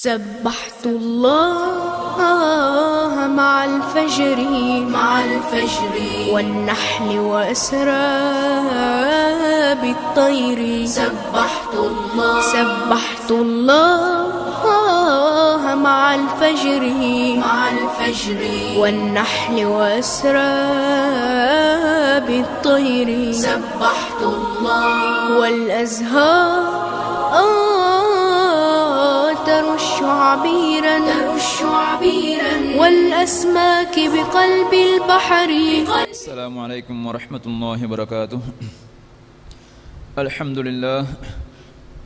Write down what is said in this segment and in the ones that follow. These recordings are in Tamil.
سبحت الله مع الفجر والنحل وأسرى بالطير سبحت الله مع الفجر والنحل وأسرى بالطير سبحت الله والأزهار ترش عبيرا والأسماك بقلب البحر. السلام عليكم ورحمة الله وبركاته. الحمد لله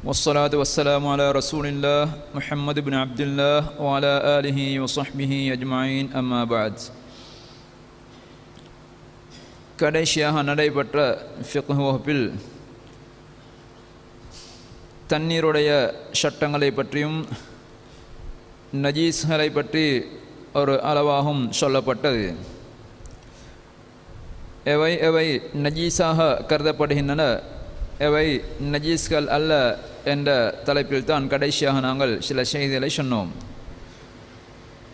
والصلاة والسلام على رسول الله محمد بن عبد الله وعلى آله وصحبه أجمعين أما بعد. கடைசியாக நடைபெற்ற ஃபிக்ஹ் வகுப்பில் தண்ணீருடைய சட்டங்களை பற்றியும் நஜீஸ்களை பற்றி ஒரு அளவாகவும் சொல்லப்பட்டது. எவை எவை நஜீஸாக கருதப்படுகின்றன, எவை நஜீஸ்கள் அல்ல என்ற தலைப்பில் தான் கடைசியாக நாங்கள் சில செய்திகளை சொன்னோம்.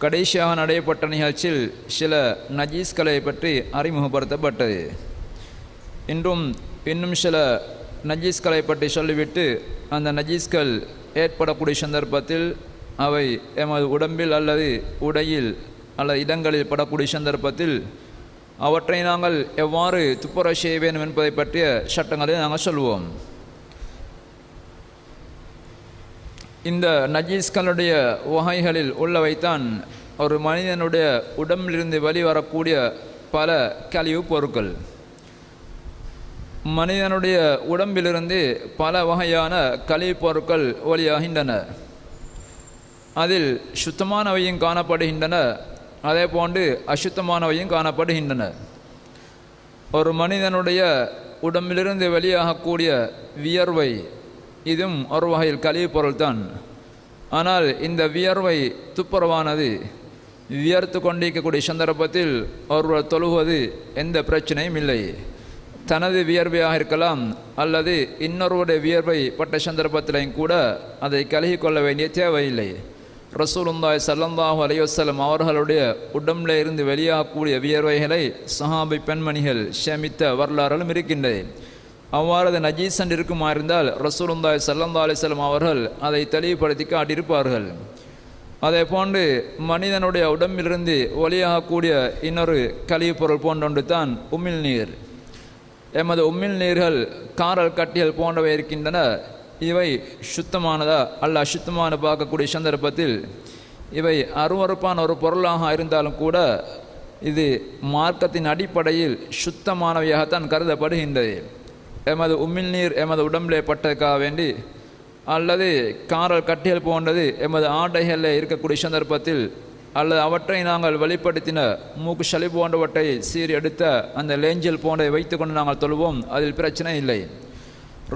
கடைசியாக நடைபெற்ற நிகழ்ச்சியில் சில நஜீஸ்களை பற்றி அறிமுகப்படுத்தப்பட்டது. இன்னும் சில நஜீஸ்களை பற்றி சொல்லிவிட்டு அந்த நஜீஸ்கள் ஏற்படக்கூடிய சந்தர்ப்பத்தில் அவை எமது உடம்பில் அல்லது உடையில் அல்லது இடங்களில் படக்கூடிய சந்தர்ப்பத்தில் அவற்றை நாங்கள் எவ்வாறு துப்புரவு செய்ய வேண்டும் என்பதை பற்றிய சட்டங்களை நாங்கள் சொல்வோம். இந்த நஜீஸ்களுடைய வகைகளில் உள்ளவைத்தான் ஒரு மனிதனுடைய உடம்பிலிருந்து வெளிவரக்கூடிய பல கழிவு பொருட்கள். மனிதனுடைய உடம்பிலிருந்து பல வகையான கழிவுப் பொருட்கள் வெளியாகின்றன. அதில் சுத்தமானவையும் காணப்படுகின்றன, அதே போன்று அசுத்தமானவையும் காணப்படுகின்றன. ஒரு மனிதனுடைய உடம்பிலிருந்து வெளியாகக்கூடிய வியர்வை இதுவும் ஒரு வகையில் கழிவுப் பொருள்தான். ஆனால் இந்த வியர்வை துப்புரவானது. வியர்த்து கொண்டிருக்கக்கூடிய சந்தர்ப்பத்தில் ஒருவர் தொழுவது எந்த பிரச்சனையும் இல்லை. தனது வியர்வையாக இருக்கலாம் அல்லது இன்னொருவருடைய வியர்வை பட்ட சந்தர்ப்பத்திலையும் கூட அதை கழுகி கொள்ள வேண்டிய தேவையில்லை. ரசூலுல்லாஹி ஸல்லல்லாஹு அலைஹி வஸல்லம் அவர்களுடைய உடம்பில் இருந்து வெளியாகக்கூடிய வியர்வைகளை சஹாபி பெண்மணிகள் சேமித்த வரலாறுகளும் இருக்கின்றது. அவ்வாறு நஜீஸன் இருக்குமா இருந்தால் ரசூலுல்லாஹி ஸல்லல்லாஹு அலைஹி வஸல்லம் அவர்கள் அதை தெளிவுபடுத்தி காட்டியிருப்பார்கள். அதே போன்று மனிதனுடைய உடம்பிலிருந்து வெளியாகக்கூடிய இன்னொரு கழிவுப் பொருள் போன்றொன்று தான் உமிழ் நீர். எமது உமிழ் நீர்கள் காரல் கட்டிகள் போன்றவை இருக்கின்றன. இவை சுத்தமானதா அல்ல அசுத்தமான பார்க்கக்கூடிய சந்தர்ப்பத்தில் இவை அருவறுப்பான ஒரு பொருளாக இருந்தாலும் கூட இது மார்க்கத்தின் அடிப்படையில் சுத்தமானவையாகத்தான் கருதப்படுகின்றது. எமது உமிழ் நீர் எமது உடம்பிலே பட்டதுக்காக வேண்டி அல்லது காரல் கட்டிகள் போன்றது எமது ஆடைகளில் இருக்கக்கூடிய சந்தர்ப்பத்தில் அல்லது அவற்றை நாங்கள் வெளிப்படுத்தின மூக்கு சளி போன்றவற்றை சீறி எடுத்த அந்த லேஞ்சல் போன்றதை வைத்து கொண்டு நாங்கள் தொழுவோம், அதில் பிரச்சனை இல்லை.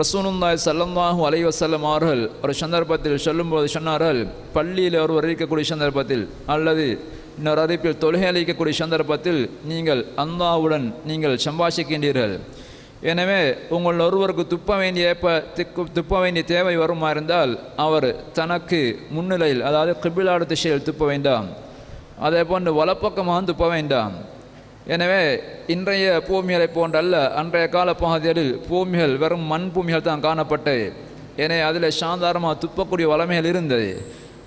ரசூலுல்லாஹி ஸல்லல்லாஹு அலைஹி வஸல்லம் அவர்கள் ஒரு சந்தர்ப்பத்தில் சொல்லும்போது சொன்னார்கள், பள்ளியில் ஒருவர் இருக்கக்கூடிய சந்தர்ப்பத்தில் அல்லது இன்னொரு அறிப்பில் தொழுகை அளிக்கக்கூடிய சந்தர்ப்பத்தில் நீங்கள் அல்லாஹ்வுடன் நீங்கள் சம்பாஷிக்கின்றீர்கள். எனவே உங்கள் ஒருவருக்கு துப்ப வேண்டிய தேவை வருமா இருந்தால் அவர் தனக்கு முன்னிலையில், அதாவது கிபிலா திசையில் துப்ப வேண்டாம், அதே போன்று வலப்பக்கமாக துப்ப வேண்டாம். எனவே இன்றைய பூமிகளை போன்றல்ல, அன்றைய கால பகுதிகளில் பூமிகள் வெறும் மண் பூமிகள் தான் காணப்பட்டது. எனவே அதில் சாதாரணமாக துப்பக்கூடிய வளமைகள் இருந்தது.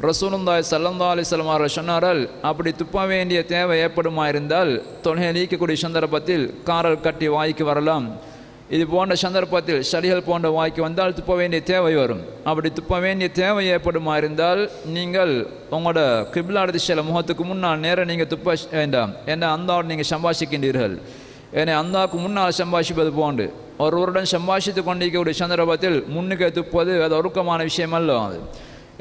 ரசூலுல்லாஹி ஸல்லல்லாஹு அலைஹி வஸல்லம் அவர்கள் சொன்னார்கள், அப்படி துப்ப வேண்டிய தேவை ஏற்படுமா இருந்தால் தொழுகை நீக்கக்கூடிய சந்தர்ப்பத்தில் காரல் கட்டி வாய்க்கு வரலாம். இது போன்ற சந்தர்ப்பத்தில் சளிகள் போன்ற வாய்க்கு வந்தால் துப்ப வேண்டிய தேவை வரும். அப்படி துப்ப வேண்டிய தேவை ஏற்படுமா இருந்தால் நீங்கள் உங்களோட கிப்லா திசையில் முகத்துக்கு முன்னால் நேரம் நீங்கள் துப்ப வேண்டாம். ஏன்னா அந்தாவோடு நீங்கள் சம்பாஷிக்கின்றீர்கள். ஏன்னா அந்தாவுக்கு முன்னால் சம்பாஷிப்பது போன்று ஒருவருடன் சம்பாஷித்து கொண்டிருக்கக்கூடிய சந்தர்ப்பத்தில் முன்னுக்கு துப்பது அது ஒழுக்கமான விஷயம் அல்ல. அது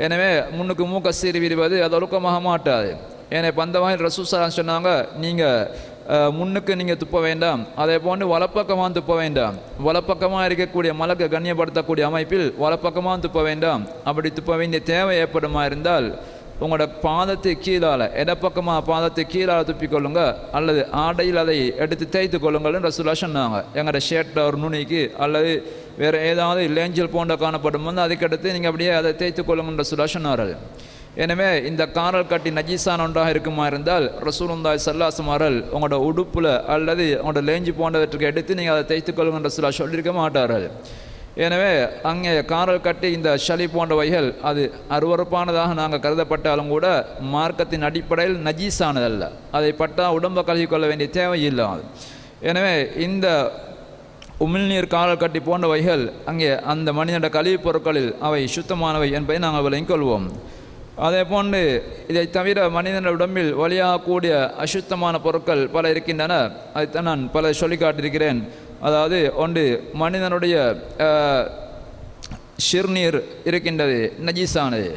எனவே முன்னுக்கு மூக்க சீறி விடுவது அது ஒழுக்கமாக மாட்டாது. ஏன்னா அந்த வகையில் ரசூல் ஸல்லல்லாஹு சொன்னாங்க, நீங்கள் முன்னுக்கு நீங்கள் துப்ப வேண்டாம், அதே போன்று வலப்பக்கமாக துப்ப வேண்டாம். வலப்பக்கமாக இருக்கக்கூடிய மலக்கு கண்ணியப்படுத்தக்கூடிய அமைப்பில் வலப்பக்கமாக துப்ப வேண்டாம். அப்படி துப்ப வேண்டிய தேவை ஏற்படுமா இருந்தால் உங்களோட பாதத்தை கீழால் இடப்பக்கமாக பாதத்தை கீழால் துப்பிக்கொள்ளுங்க அல்லது ஆடையில் அதை எடுத்து தேய்த்து கொள்ளுங்கள்னு ரசூலுல்லாஹ் சொன்னாங்க. எங்களோட ஷர்ட்டில் ஒரு நுனிக்கு அல்லது வேறு ஏதாவது லேஞ்சல் போன்ற காணப்படும் வந்து அதுக்கடுத்து நீங்கள் அப்படியே அதை தேய்த்து கொள்ளுங்கன்னு ரசூலுல்லாஹ் சொன்னார்கள். எனவே இந்த காரல் கட்டி நஜீஸான ஒன்றாக இருக்குமா இருந்தால் ரசூலுல்லாஹி ஸல்லல்லாஹு அலைஹி வஸல்லம் உங்களோட உடுப்பில் அல்லது உங்களோட லேஞ்சி போன்றவற்றுக்கு எடுத்து நீங்கள் அதை தைத்துக் கொள்ளுங்கன்ற சொல்லியிருக்க மாட்டார்கள். எனவே அங்கே காரல் கட்டி இந்த ஷலி போன்றவைகள் அது அருவறுப்பானதாக நாங்கள் கருதப்பட்டாலும் கூட மார்க்கத்தின் அடிப்படையில் நஜீஸானதல்ல. அதை பட்டால் உடம்பை கழுவிக்கொள்ள வேண்டிய தேவையில்லாது. எனவே இந்த உமிழ்நீர் காரல் கட்டி போன்றவைகள் அங்கே அந்த மனிதனுடைய கழிவுப் பொருட்களில் அவை சுத்தமானவை என்பதை நாங்கள் விளங்கிக் கொள்வோம். அதே போன்று இதை தவிர மனிதனுடைய உடம்பில் வழியாகக்கூடிய அசுத்தமான பொருட்கள் பல இருக்கின்றன. அதைத்தான் நான் பல சொல்லி காட்டியிருக்கிறேன். அதாவது ஒன்று மனிதனுடைய சிறுநீர் இருக்கின்றது, நஜீஸானது.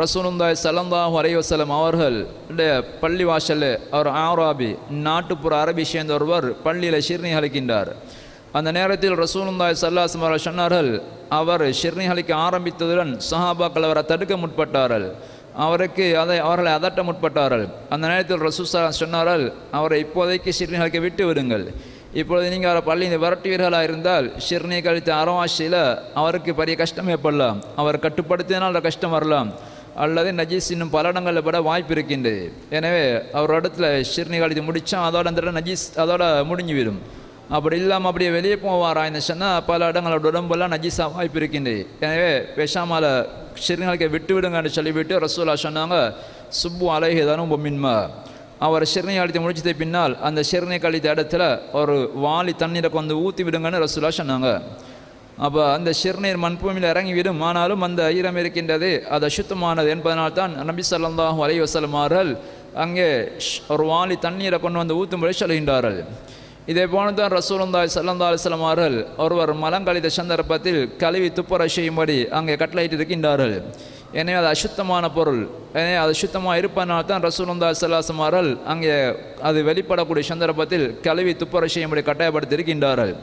ரசூலுல்லாஹி ஸல்லல்லாஹு அலைஹி வஸல்லம் அவர்களுடைய பள்ளிவாசலில் அவர் ஆராபி நாட்டுப்புற அரபி சேர்ந்த ஒருவர் பள்ளியில் சிறுநீர் அளிக்கின்றார். அந்த நேரத்தில் ரசூலுல்லாஹி ஸல்லல்லாஹு அலைஹி வஸல்லம் சொன்னார்கள், அவர் சிறுநீர் அளிக்க ஆரம்பித்ததுடன் சஹாபாக்கள் அவரை தடுக்க முற்பட்டார்கள், அவர்களை அதட்ட முற்பட்டார்கள். அந்த நேரத்தில் ரசூல் சொன்னார்கள், அவரை இப்போதைக்கு சிறுநீர் அளிக்க விட்டு விடுங்கள். இப்பொழுது நீங்கள் அவரை பள்ளியில் விரட்டுவீர்களாக இருந்தால் சிறுநீர் கழித்த அறவாசியில் அவருக்கு பெரிய கஷ்டம் ஏற்படலாம், அவர் கட்டுப்படுத்தினால் அந்த கஷ்டம் வரலாம், அல்லது நஜீஸ் இன்னும் பல இடங்களில் பட வாய்ப்பு இருக்கின்றது. எனவே அவர் இடத்துல சிறுநீர் கழித்து முடித்தா அதோட அந்த நஜீஸ் அதோட முடிஞ்சுவிடும். அப்படி இல்லாமல் அப்படியே வெளியே போவாரான்னு சொன்னால் பல இடங்களோட உடம்பெல்லாம் நஜீஸாக வாய்ப்பு இருக்கின்றது. எனவே பேசாமல் சிறுநீர் விட்டு விடுங்கன்னு சொல்லிவிட்டு ரசூலுல்லாஹ் சொன்னாங்க, சுப்பு அலைஹி தனும் பொம்மின்மா. அவர் சிறுநீர் கழித்து முடிச்சதை பின்னால் அந்த சிறுநீர் கழித்த இடத்துல ஒரு வாளி தண்ணீரை கொண்டு ஊற்றி விடுங்கன்னு ரசூலுல்லாஹ் சொன்னாங்க. அப்போ அந்த சிறுநீர் மண்பூமியில் இறங்கிவிடும், ஆனாலும் அந்த ஈரம் இருக்கின்றது, அது அசுத்தமானது என்பதனால்தான் நபி ஸல்லல்லாஹு அலைஹி வஸல்லம் அவர்கள் அங்கே ஒரு வாளி தண்ணீரை கொண்டு வந்து ஊற்றும்படி சொல்கின்றார்கள். இதே போன்று தான் ரசூலுல்லாஹி ஸல்லல்லாஹு அலைஹி வஸல்லம் அவர்கள் ஒருவர் மலங்கழித்த சந்தர்ப்பத்தில் கழுவி துப்புர செய்யும்படி அங்கே கட்டளையிட்டு இருக்கின்றார்கள். எனவே அது அசுத்தமான பொருள். எனவே அது சுத்தமாக இருப்பதனால்தான் ரசூலுல்லாஹி ஸல்லல்லாஹு அலைஹி வஸல்லம் அவர்கள் அங்கே அது வெளிப்படக்கூடிய சந்தர்ப்பத்தில் கழுவி துப்புர செய்யும்படி கட்டாயப்படுத்தி இருக்கின்றார்கள்.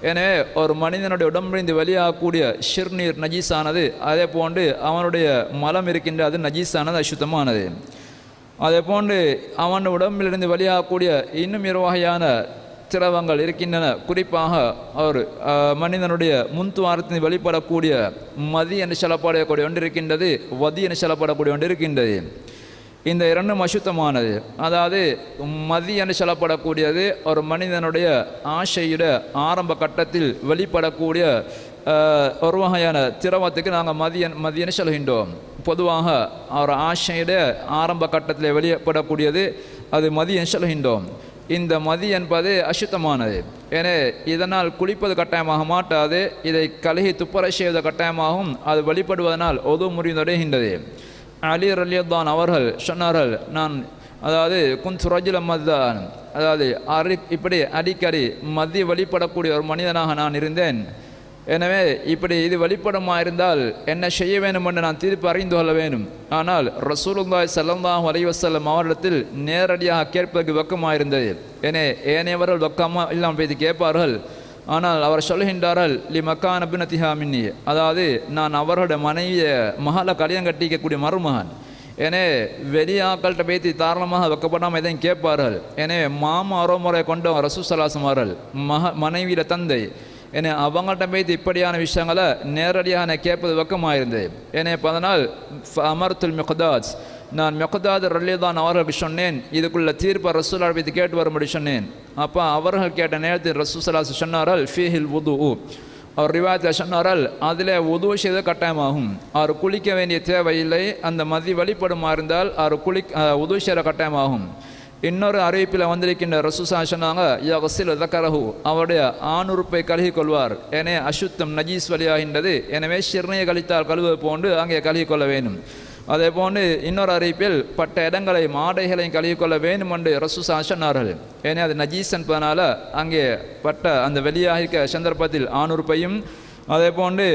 எனவே ஒரு மனிதனுடைய உடம்பிலிருந்து வெளியாகக்கூடிய சிறுநீர் நஜீஸானது, அதே போன்று அவனுடைய மலம் இருக்கின்ற அது நஜீஸானது, அசுத்தமானது. அதே போன்று அவன் உடம்பிலிருந்து வெளியாகக்கூடிய இன்னும் இரு வகையான திரவங்கள் இருக்கின்றன. குறிப்பாக ஒரு மனிதனுடைய முன்துவாரத்தில் வெளிப்படக்கூடிய மதி என்று சொல்லப்படக்கூடிய ஒன்று இருக்கின்றது, வதி என்று சொல்லப்படக்கூடிய ஒன்று இருக்கின்றது. இந்த இரண்டும் அசுத்தமானது. அதாவது மதி என்று சொல்லப்படக்கூடியது ஒரு மனிதனுடைய ஆசையுடைய ஆரம்ப கட்டத்தில் வெளிப்படக்கூடிய ஒரு வகையான திரவத்துக்கு நாங்கள் மதியன்னு சொல்கின்றோம். பொதுவாக ஒரு ஆசையுடைய ஆரம்ப கட்டத்தில் வெளிப்படக்கூடியது அது மதியன்னு சொல்கின்றோம். இந்த மதி என்பது அசுத்தமானது. எனவே இதனால் குளிப்பது கட்டாயமாக மாட்டாது, இதை கழுகி துப்புரை செய்வது கட்டாயமாகும். அது வெளிப்படுவதனால் ஒது முறிந்தடைகின்றது. அலி ரலியல்லாஹு அவர்கள் சொன்னார்கள், நான் அதாவது குன்து ரஜுலம் மத்தான், அதாவது இப்படி அடிக்கடி மதி வெளிப்படக்கூடிய ஒரு மனிதனாக நான் இருந்தேன். எனவே இப்படி இது வெளிப்படுமா இருந்தால் என்ன செய்ய வேண்டும் என்று நான் தீர்ப்பு அறிந்து கொள்ள வேண்டும். ஆனால் ரசூலுல்லாஹி ஸல்லல்லாஹு அலைஹி வஸல்லம் அவரிடத்தில் நேரடியாக கேட்பதற்கு வெக்கமாயிருந்தது. ஏனையவர்கள் வெக்கமாக இல்லாமல் போய் கேட்பார்கள். ஆனால் அவர் சொல்கின்றார்கள், லி மக்கான பினத்திஹா மின்னி, அதாவது நான் அவர்களுடைய மகளை கல்யாணம் கட்டிக்கக்கூடிய மருமகன். எனவே வெளியாக்கள்கிட்ட பேத்தி தாராளமாக வெக்கப்படாமல் எதையும் கேட்பார்கள். எனவே மாமா அரோமுறை கொண்ட ரசூல் ஸல்லல்லாஹு அலைஹி வஸல்லம் மனைவியில தந்தை. ஏன்னா அவங்கள்ட்ட போய்த்து இப்படியான விஷயங்களை நேரடியாக நான் கேட்பது வெக்கமாயிருந்தது. ஏன்னா அதனால் அமர்த்துல் மிக்தாத், நான் மிக்தாத் ரலியல்லாஹு அவர்களுக்கு சொன்னேன், இதுக்குள்ள தீர்ப்பை ரசூலுல்லாஹ் வைத்து கேட்டு வரும்படி சொன்னேன். அப்போ அவர்கள் கேட்ட நேரத்தில் ரசூல் ஸல்லல்லாஹு அலைஹி வஸல்லம் சொன்னார்கள், ஃபீஹில் வுது, அவர் ரிவாயத்தில் சொன்னார்கள் அதில் உது செய்த கட்டாயமாகும், அவர் குளிக்க வேண்டிய தேவையில்லை. அந்த மதி வெளிப்படுமா இருந்தால் அவர் உது செய்கிற கட்டாயமாகும். இன்னொரு அறிவிப்பில் வந்திருக்கின்ற ரசூசா சொன்னாங்க, யக்ஸில் தக்கரஹு, அவருடைய ஆணுறுப்பை கழுகி கொள்வார். எனவே அசுத்தம் நஜீஸ் வழியாகின்றது. எனவே சிறுநீர் கழித்தால் கழுவது போன்று அங்கே கழுகி கொள்ள வேண்டும். அதே போன்று இன்னொரு அறிவிப்பில் பட்ட இடங்களையும் ஆடைகளையும் கழுவி கொள்ள வேண்டும் என்று ரசூசா சொன்னார்கள். ஏன்னா அது நஜீஸ் என்பதனால அங்கே பட்ட அந்த வெளியாக சந்தர்ப்பத்தில் ஆணுறுப்பையும் அதே போன்று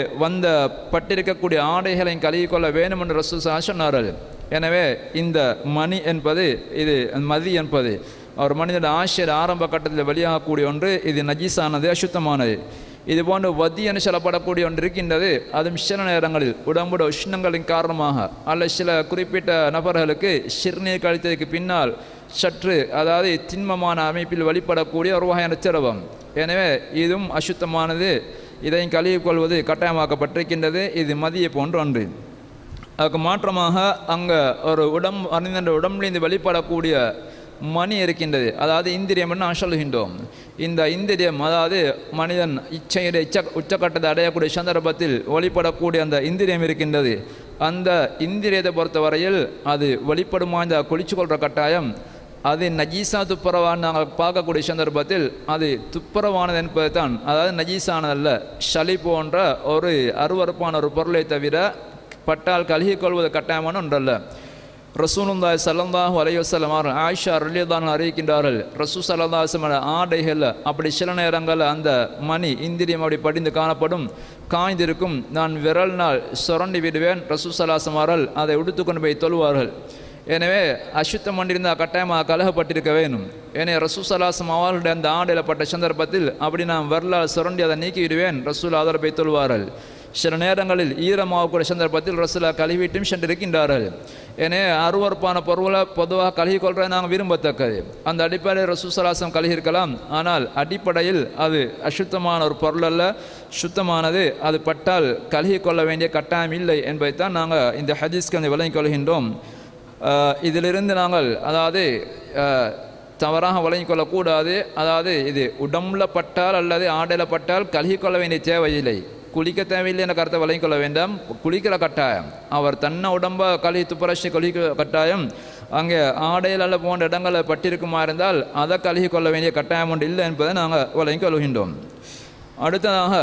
பட்டிருக்கக்கூடிய ஆடைகளையும் கழுவி கொள்ள வேண்டும் என்று ரசூசா சொன்னார்கள். எனவே இந்த மணி என்பது இது மதி என்பது ஒரு மனிதனுடைய ஆசையில் ஆரம்ப கட்டத்தில் வெளியாகக்கூடிய ஒன்று. இது நஜீஸானது, அசுத்தமானது. இது போன்று வதி என்று சொல்லப்படக்கூடிய ஒன்று இருக்கின்றது. அதுவும் சில நேரங்களில் உடம்புடைய உஷ்ணங்களின் காரணமாக அல்லது சில குறிப்பிட்ட நபர்களுக்கு சிறுநீர் கழித்ததுக்கு பின்னால் சற்று அதாவது திண்மமான அமைப்பில் வெளிப்படக்கூடிய ஒரு வகையான திரவம். எனவே இதுவும் அசுத்தமானது. இதையும் கழுவிக் கொள்வது கட்டாயமாக்கப்பட்டிருக்கின்றது. இது மதியை போன்ற ஒன்று. அதுக்கு மாற்றமாக அங்கே ஒரு மனிதன் உடம்புலேருந்து வெளிப்படக்கூடிய மணி இருக்கின்றது, அதாவது இந்திரியம் என்று நான் சொல்கின்றோம். இந்த இந்திரியம் அதாவது மனிதன் இச்சையுடைய உச்சக்கட்டத்தை அடையக்கூடிய சந்தர்ப்பத்தில் வெளிப்படக்கூடிய அந்த இந்திரியம் இருக்கின்றது. அந்த இந்திரியத்தை பொறுத்தவரையில் அது வெளிப்படுமா இந்த குளிச்சு கொள்கிற கட்டாயம் அது நஜீஸா துப்புரவான்னு நாங்கள் பார்க்கக்கூடிய சந்தர்ப்பத்தில் அது துப்புரவானது என்பது தான், அதாவது நஜீஸானதல்ல, சளி போன்ற ஒரு அருவறுப்பான ஒரு பொருளை தவிர பட்டால் கழுகி கொள்வது கட்டாயமான ஒன்றல்ல. ரசூலுல்லாஹி ஸல்லல்லாஹு அலைஹி வஸல்லம் ஆயிஷா ரலியல்லாஹு அன்ஹா அறிவிக்கின்றார்கள், ரசூல் ஸல்லல்லாஹு அலைஹி வஸல்லம் ஆடைகள் அப்படி சில நேரங்களில் அந்த மணி இந்திரியம் அப்படி படிந்து காணப்படும், காய்ந்திருக்கும். நான் விரல்னால் சுரண்டி விடுவேன். ரசூல் ஸல்லல்லாஹு அலைஹி வஸல்லம் அதை உடுத்துக்கொண்டு போய் தொழுவார்கள். எனவே அசுத்தம் பண்ணியிருந்தால் கட்டாயமாக கலகப்பட்டிருக்க வேணும். எனவே ரசூல் ஸல்லல்லாஹு அலைஹி வஸல்லம் அவர்களுடைய அந்த ஆடையில் பட்ட சந்தர்ப்பத்தில் அப்படி நான் விரலால் சுரண்டி அதை நீக்கி விடுவேன். ரசூல் அதில் போய் தொழுவார்கள். சில நேரங்களில் ஈரமாகக்கூடிய சந்தர்ப்பத்தில் ரசூலா கழுவிட்டும் சென்றிருக்கின்றார்கள். எனவே அருவறுப்பான பொருளை பொதுவாக கழுகி கொள்வதை நாங்கள் விரும்பத்தக்கது. அந்த அடிப்படையில் ரசூல் ஸல்லல்லாஹு அலைஹி வஸல்லம் கழுகி இருக்கலாம். ஆனால் அடிப்படையில் அது அசுத்தமான ஒரு பொருள் அல்ல, சுத்தமானது. அது பட்டால் கழுகி கொள்ள வேண்டிய கட்டாயம் இல்லை என்பதை தான் நாங்கள் இந்த ஹதீஸ்க்கு வந்து விளங்கிக் கொள்கின்றோம். இதிலிருந்து நாங்கள் அதாவது தவறாக விளங்கிக் கொள்ளக்கூடாது. அதாவது இது உடம்புல பட்டால் அல்லது ஆடையில் பட்டால் கழுகி கொள்ள வேண்டிய தேவையில்லை, குளிக்க தேவையில்லை என்ற கருத்தை விளங்கிக் கொள்ள வேண்டாம். குளிக்கிற கட்டாயம், அவர் தன்னை உடம்பை கழுகி துப்புரட்சி குளிக்கிற கட்டாயம் அங்கே ஆடையில் அல்ல போன்ற இடங்களில் பட்டிருக்குமா இருந்தால் அதை கழுகி கொள்ள வேண்டிய கட்டாயம் ஒன்று இல்லை என்பதை நாங்கள் விளங்கிக் கொள்கின்றோம். அடுத்ததாக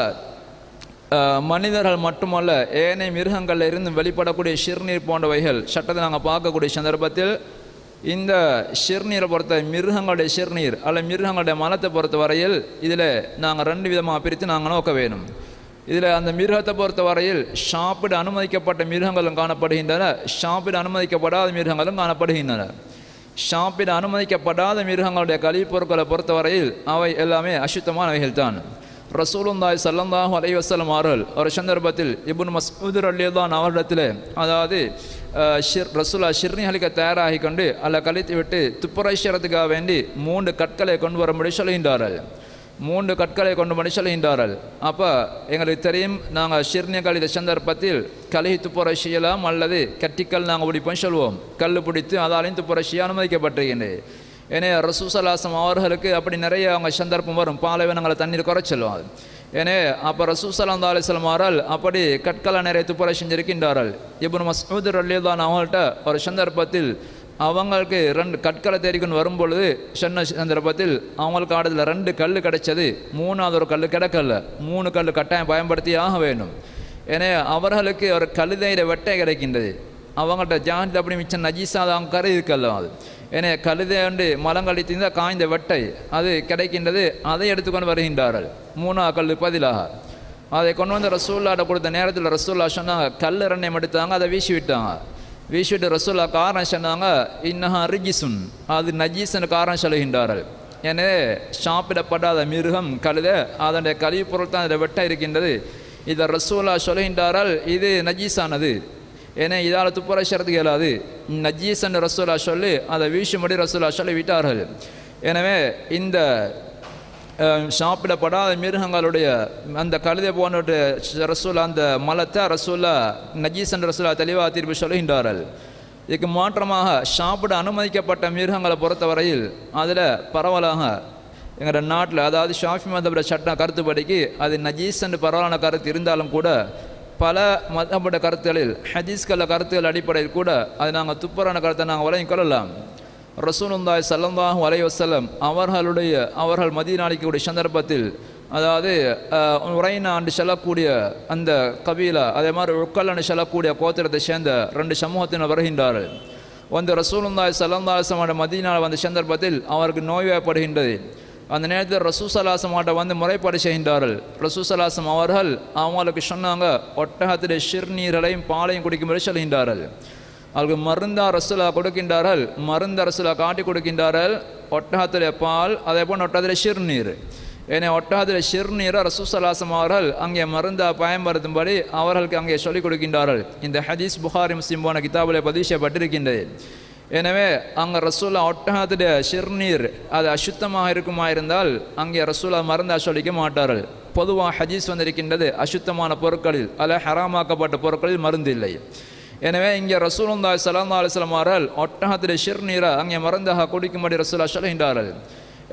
மனிதர்கள் மட்டுமல்ல ஏனைய மிருகங்களில் இருந்து வெளிப்படக்கூடிய சிறுநீர் போன்றவைகள் சட்டத்தை நாங்கள் பார்க்கக்கூடிய சந்தர்ப்பத்தில் இந்த சிறுநீரை பொறுத்த மிருகங்களுடைய சிறுநீர் அல்ல மிருகங்களுடைய மலத்தை பொறுத்த வரையில் இதில் நாங்கள் ரெண்டு விதமாக பிரித்து நாங்கள் நோக்க வேணும். இதில் அந்த மிருகத்தை பொறுத்த வரையில் சாப்பிட அனுமதிக்கப்பட்ட மிருகங்களும் காணப்படுகின்றன, சாப்பிட அனுமதிக்கப்படாத மிருகங்களும் காணப்படுகின்றன. சாப்பிட அனுமதிக்கப்படாத மிருகங்களுடைய கழிவுப் பொருட்களை பொறுத்தவரையில் அவை எல்லாமே அசுத்தமானவைகள் தான். ரசூலுல்லாஹி ஸல்லல்லாஹு அலைஹி வஸல்லம் அவர்கள் ஒரு சந்தர்ப்பத்தில் இப்னு மஸ்ஊத் ரலியல்லாஹு அன்ஹு அவர்களிடத்தில் அதாவது ரசூலா சிறுநீர்களுக்கு தயாராகி கொண்டு அல்ல கழித்து விட்டு துப்புரட்சியறதுக்காக வேண்டி 3 கற்களை கொண்டு வரும்படி சொல்கின்றார்கள். 3 கற்களை கொண்டு வந்து சொல்கின்றார்கள். அப்போ எங்களுக்கு தெரியும், நாங்கள் சிறுநீர் கழித்த சந்தர்ப்பத்தில் கழுகி துப்புரவு செய்யலாம் அல்லது கட்டிக்கல் நாங்கள் பிடிப்போம் சொல்வோம். கல் பிடித்து அதாலையும் துப்புரவு செய்ய அனுமதிக்கப்பட்டிருக்கின்றது. ஏன்னா ரசூல் ஸல்லல்லாஹு அலைஹி வஸல்லம் அவர்களுக்கு அப்படி நிறைய அவங்க சந்தர்ப்பம் வரும், பாலைவனங்களை தண்ணீர் குறைச்சல்வாங்க. ஏன்னா அப்போ ரசூல் ஸல்லல்லாஹு அலைஹி வஸல்லம் அவர்கள் அப்படி கற்களை நிறைய துப்புரவு செஞ்சிருக்கின்றார்கள். இப்னு மஸ்ஊத் ரலியல்லாஹு அன்ஹு அவங்கள்ட்ட ஒரு சந்தர்ப்பத்தில் அவங்களுக்கு 2 கற்களை தேடிக்கொண்டு வரும்பொழுது சொன்ன சந்தர்ப்பத்தில் அவங்களுக்கு ஆடத்தில் 2 கல் கிடைச்சது, 3வது ஒரு கல் கிடைக்கல. 3 கல் கட்டாயம் பயன்படுத்தி ஆக வேணும். ஏன்னா அவர்களுக்கு ஒரு கழுதையில வெட்டை கிடைக்கின்றது. அவங்கள்ட்ட ஜான்ட்டு அப்படி மிச்சம் நஜீஸாக அவங்க கரை இருக்கல்ல. அது ஏன்னா கழுதை வந்து மலங்கழித்திருந்தால் காய்ந்த வெட்டை அது கிடைக்கின்றது. அதை எடுத்துக்கொண்டு வருகின்றார்கள் 3வது கல் பதிலாக. அதை கொண்டு வந்து ரசூல்லாட்ட கொடுத்த நேரத்தில் ரசூல்லா சொன்னாங்க, கல் 2 எடுத்தாங்க, அதை வீசி விட்டாங்க. வீசிவிட்டு ரசூல்லா காரணம் சொன்னாங்க, இன்னஹா ரிஜிசுன், அது நஜீஸ்னு காரணம் சொல்கின்றார்கள். எனவே சாப்பிடப்படாத மிருகம் கழுதை, அதனுடைய கழிவுப் பொருள் தான் அதில் வெட்ட இருக்கின்றது. இதை ரசூல்லா சொல்கின்றார்கள், இது நஜீஸானது. ஏன்னா இதால் துப்புரட்சிறதுக்கு இயலாது, நஜீஸ்ன்னு ரசூல்லா சொல்லி அதை வீசும்படி ரசூல்லா சொல்லி விட்டார்கள். எனவே இந்த சாப்பிடப்படாத மிருகங்களுடைய அந்த கழுதை போன்ற ரசூலா அந்த மலத்தை ரசூலா நஜீசன் ரசூலா தெளிவாக தீர்ப்பு சொல்கின்றார்கள். இதுக்கு மாற்றமாக சாப்பிட அனுமதிக்கப்பட்ட மிருகங்களை பொறுத்தவரையில் அதில் பரவலாக எங்களோட நாட்டில் அதாவது ஷாஃபி மதபோட சட்டம் கருத்துப்படிக்கு அது நஜீசன் பரவலான கருத்து இருந்தாலும் கூட பல மதபோட கருத்துகளில் ஹதீஸ்கள கருத்துக்கள் அடிப்படையில் கூட அது நாங்கள் துப்புரான கருத்தை நாங்கள் வழங்கிக் கொள்ளலாம். ரசூலுல்லாஹி ஸல்லல்லாஹு அலைஹி வஸல்லம் அவர்கள் மதீனாவுடைய சந்தர்ப்பத்தில் அதாவது உரைனா என்று சொல்லக்கூடிய அந்த கபீலா, அதே மாதிரி உக்கல்னு சொல்லக்கூடிய கோத்திரத்தை சேர்ந்த 2 சமூகத்தினர் வருகின்றார்கள். வந்து ரசூலுல்லாஹி ஸல்லல்லாஹு அலைஹி வஸல்லம் மதீனாவில் வந்த சந்தர்ப்பத்தில் அவருக்கு நோய்வாய்ப்படுகின்றது. அந்த நேரத்தில் ரசூல் ஸல்லல்லாஹு அலைஹி வஸல்லம் வந்து முறைப்பாடு செய்கின்றார்கள். ரசூல் ஸல்லல்லாஹு அலைஹி வஸல்லம் அவர்கள் அவங்களுக்கு சொன்னாங்க, ஒட்டகத்துடைய சிறுநீர்களையும் பாலையும் குடிக்கும்படி சொல்கின்றார்கள். அவர்களுக்கு மருந்தா ரசூலா கொடுக்கின்றார்கள், மருந்த ரசூலா காட்டி கொடுக்கின்றார்கள். ஒட்டகத்துடைய பால், அதே போல் ஒட்டகத்துடைய சிறுநீர். ஏன்னா ஒட்டகத்துடைய சிறுநீரை ரசூல் ஸல்லல்லாஹு அலைஹி வஸல்லம் அவர்கள் அங்கே மருந்தா பயன்படுத்தும்படி அவர்களுக்கு அங்கே சொல்லிக் கொடுக்கின்றார்கள். இந்த ஹதீஸ் புகாரி முஸ்லிம் போன கிதாபில் பதிவு செய்யப்பட்டிருக்கின்றது. எனவே அங்கே ரசூலா ஒட்டகத்துடைய சிறுநீர் அது அசுத்தமாக இருக்குமா இருந்தால் அங்கே ரசூலா மருந்தா சொல்லிக்க மாட்டார்கள். பொதுவாக ஹதீஸ் வந்திருக்கின்றது, அசுத்தமான பொருட்களில் அல்ல ஹராமாக்கப்பட்ட பொருட்களில் மருந்து இல்லை. எனவே இங்கே ரசூலுல்லாஹி ஸல்லல்லாஹு அலைஹி வஸல்லம் அவர்கள் ஒட்டகத்துடைய சிறுநீரை அங்கே மருந்தாக குடிக்கும்படி ரசூலுல்லாஹ் சொல்கின்றார்கள்.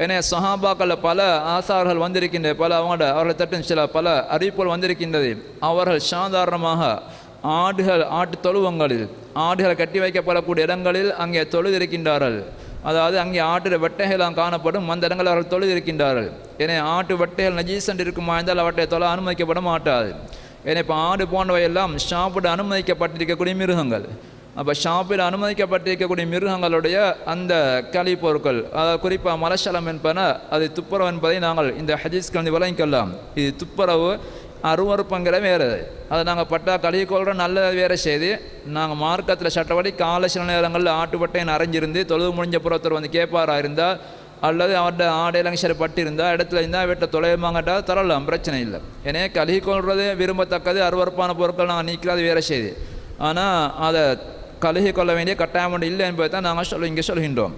எனவே சஹாபாக்களில் பல ஆசார்கள் வந்திருக்கின்றது, அவர்களை தட்டும் சில பல அறிவிப்புகள் வந்திருக்கின்றது. அவர்கள் சாதாரணமாக ஆட்டு தொழுவங்களில் ஆடுகள் கட்டி வைக்கப்படக்கூடிய இடங்களில் அங்கே தொழுதிருக்கின்றார்கள். அதாவது அங்கே ஆட்டு வெட்டைகள் காணப்படும் அந்த இடங்களில் அவர்கள் தொழுதிருக்கின்றார்கள். எனவே ஆட்டு வெட்டைகள் நஜீசன் இருக்குமா இருந்தால் அவற்றை தொழ அனுமதிக்கப்பட மாட்டாது. ஏன்னா இப்போ ஆடு போன்றவையெல்லாம் சாப்பிட அனுமதிக்கப்பட்டிருக்கக்கூடிய மிருகங்கள். அப்போ ஷாப்பில் அனுமதிக்கப்பட்டிருக்கக்கூடிய மிருகங்களுடைய அந்த கழிப்பொருட்கள், அதாவது குறிப்பாக மலசலம் என்பன அது துப்புரவு என்பதை நாங்கள் இந்த ஹதீஸ்கள் விளங்கிக்கலாம். இது துப்புரவு அருவறுப்புங்கிற வேறு, அதை நாங்கள் பட்டா கழுவி கொள்கிற நல்ல வேறு செய்து நாங்கள் மார்க்கத்தில் சட்டப்படி காலை சில நேரங்களில் ஆட்டுப்பட்டையை அரைஞ்சிருந்து தொழுது முடிஞ்ச புறத்தர் வந்து கேட்பாராக இருந்தால் அல்லது அவர்கிட்ட ஆடையெல்லாம் சரி பட்டிருந்தால் இடத்துல இருந்தால் வீட்டை தொலைவாங்கட்டா தரலாம், பிரச்சனை இல்லை. எனவே கழுவி கொள்வது விரும்பத்தக்கது, அருவறுப்பான பொருட்கள் நாங்கள் நீக்கிறது வேறு செய்து. ஆனால் அதை கழுகி கொள்ள வேண்டிய கட்டாயம் இல்லை என்பதை தான் நாங்கள் இங்கே சொல்கின்றோம்.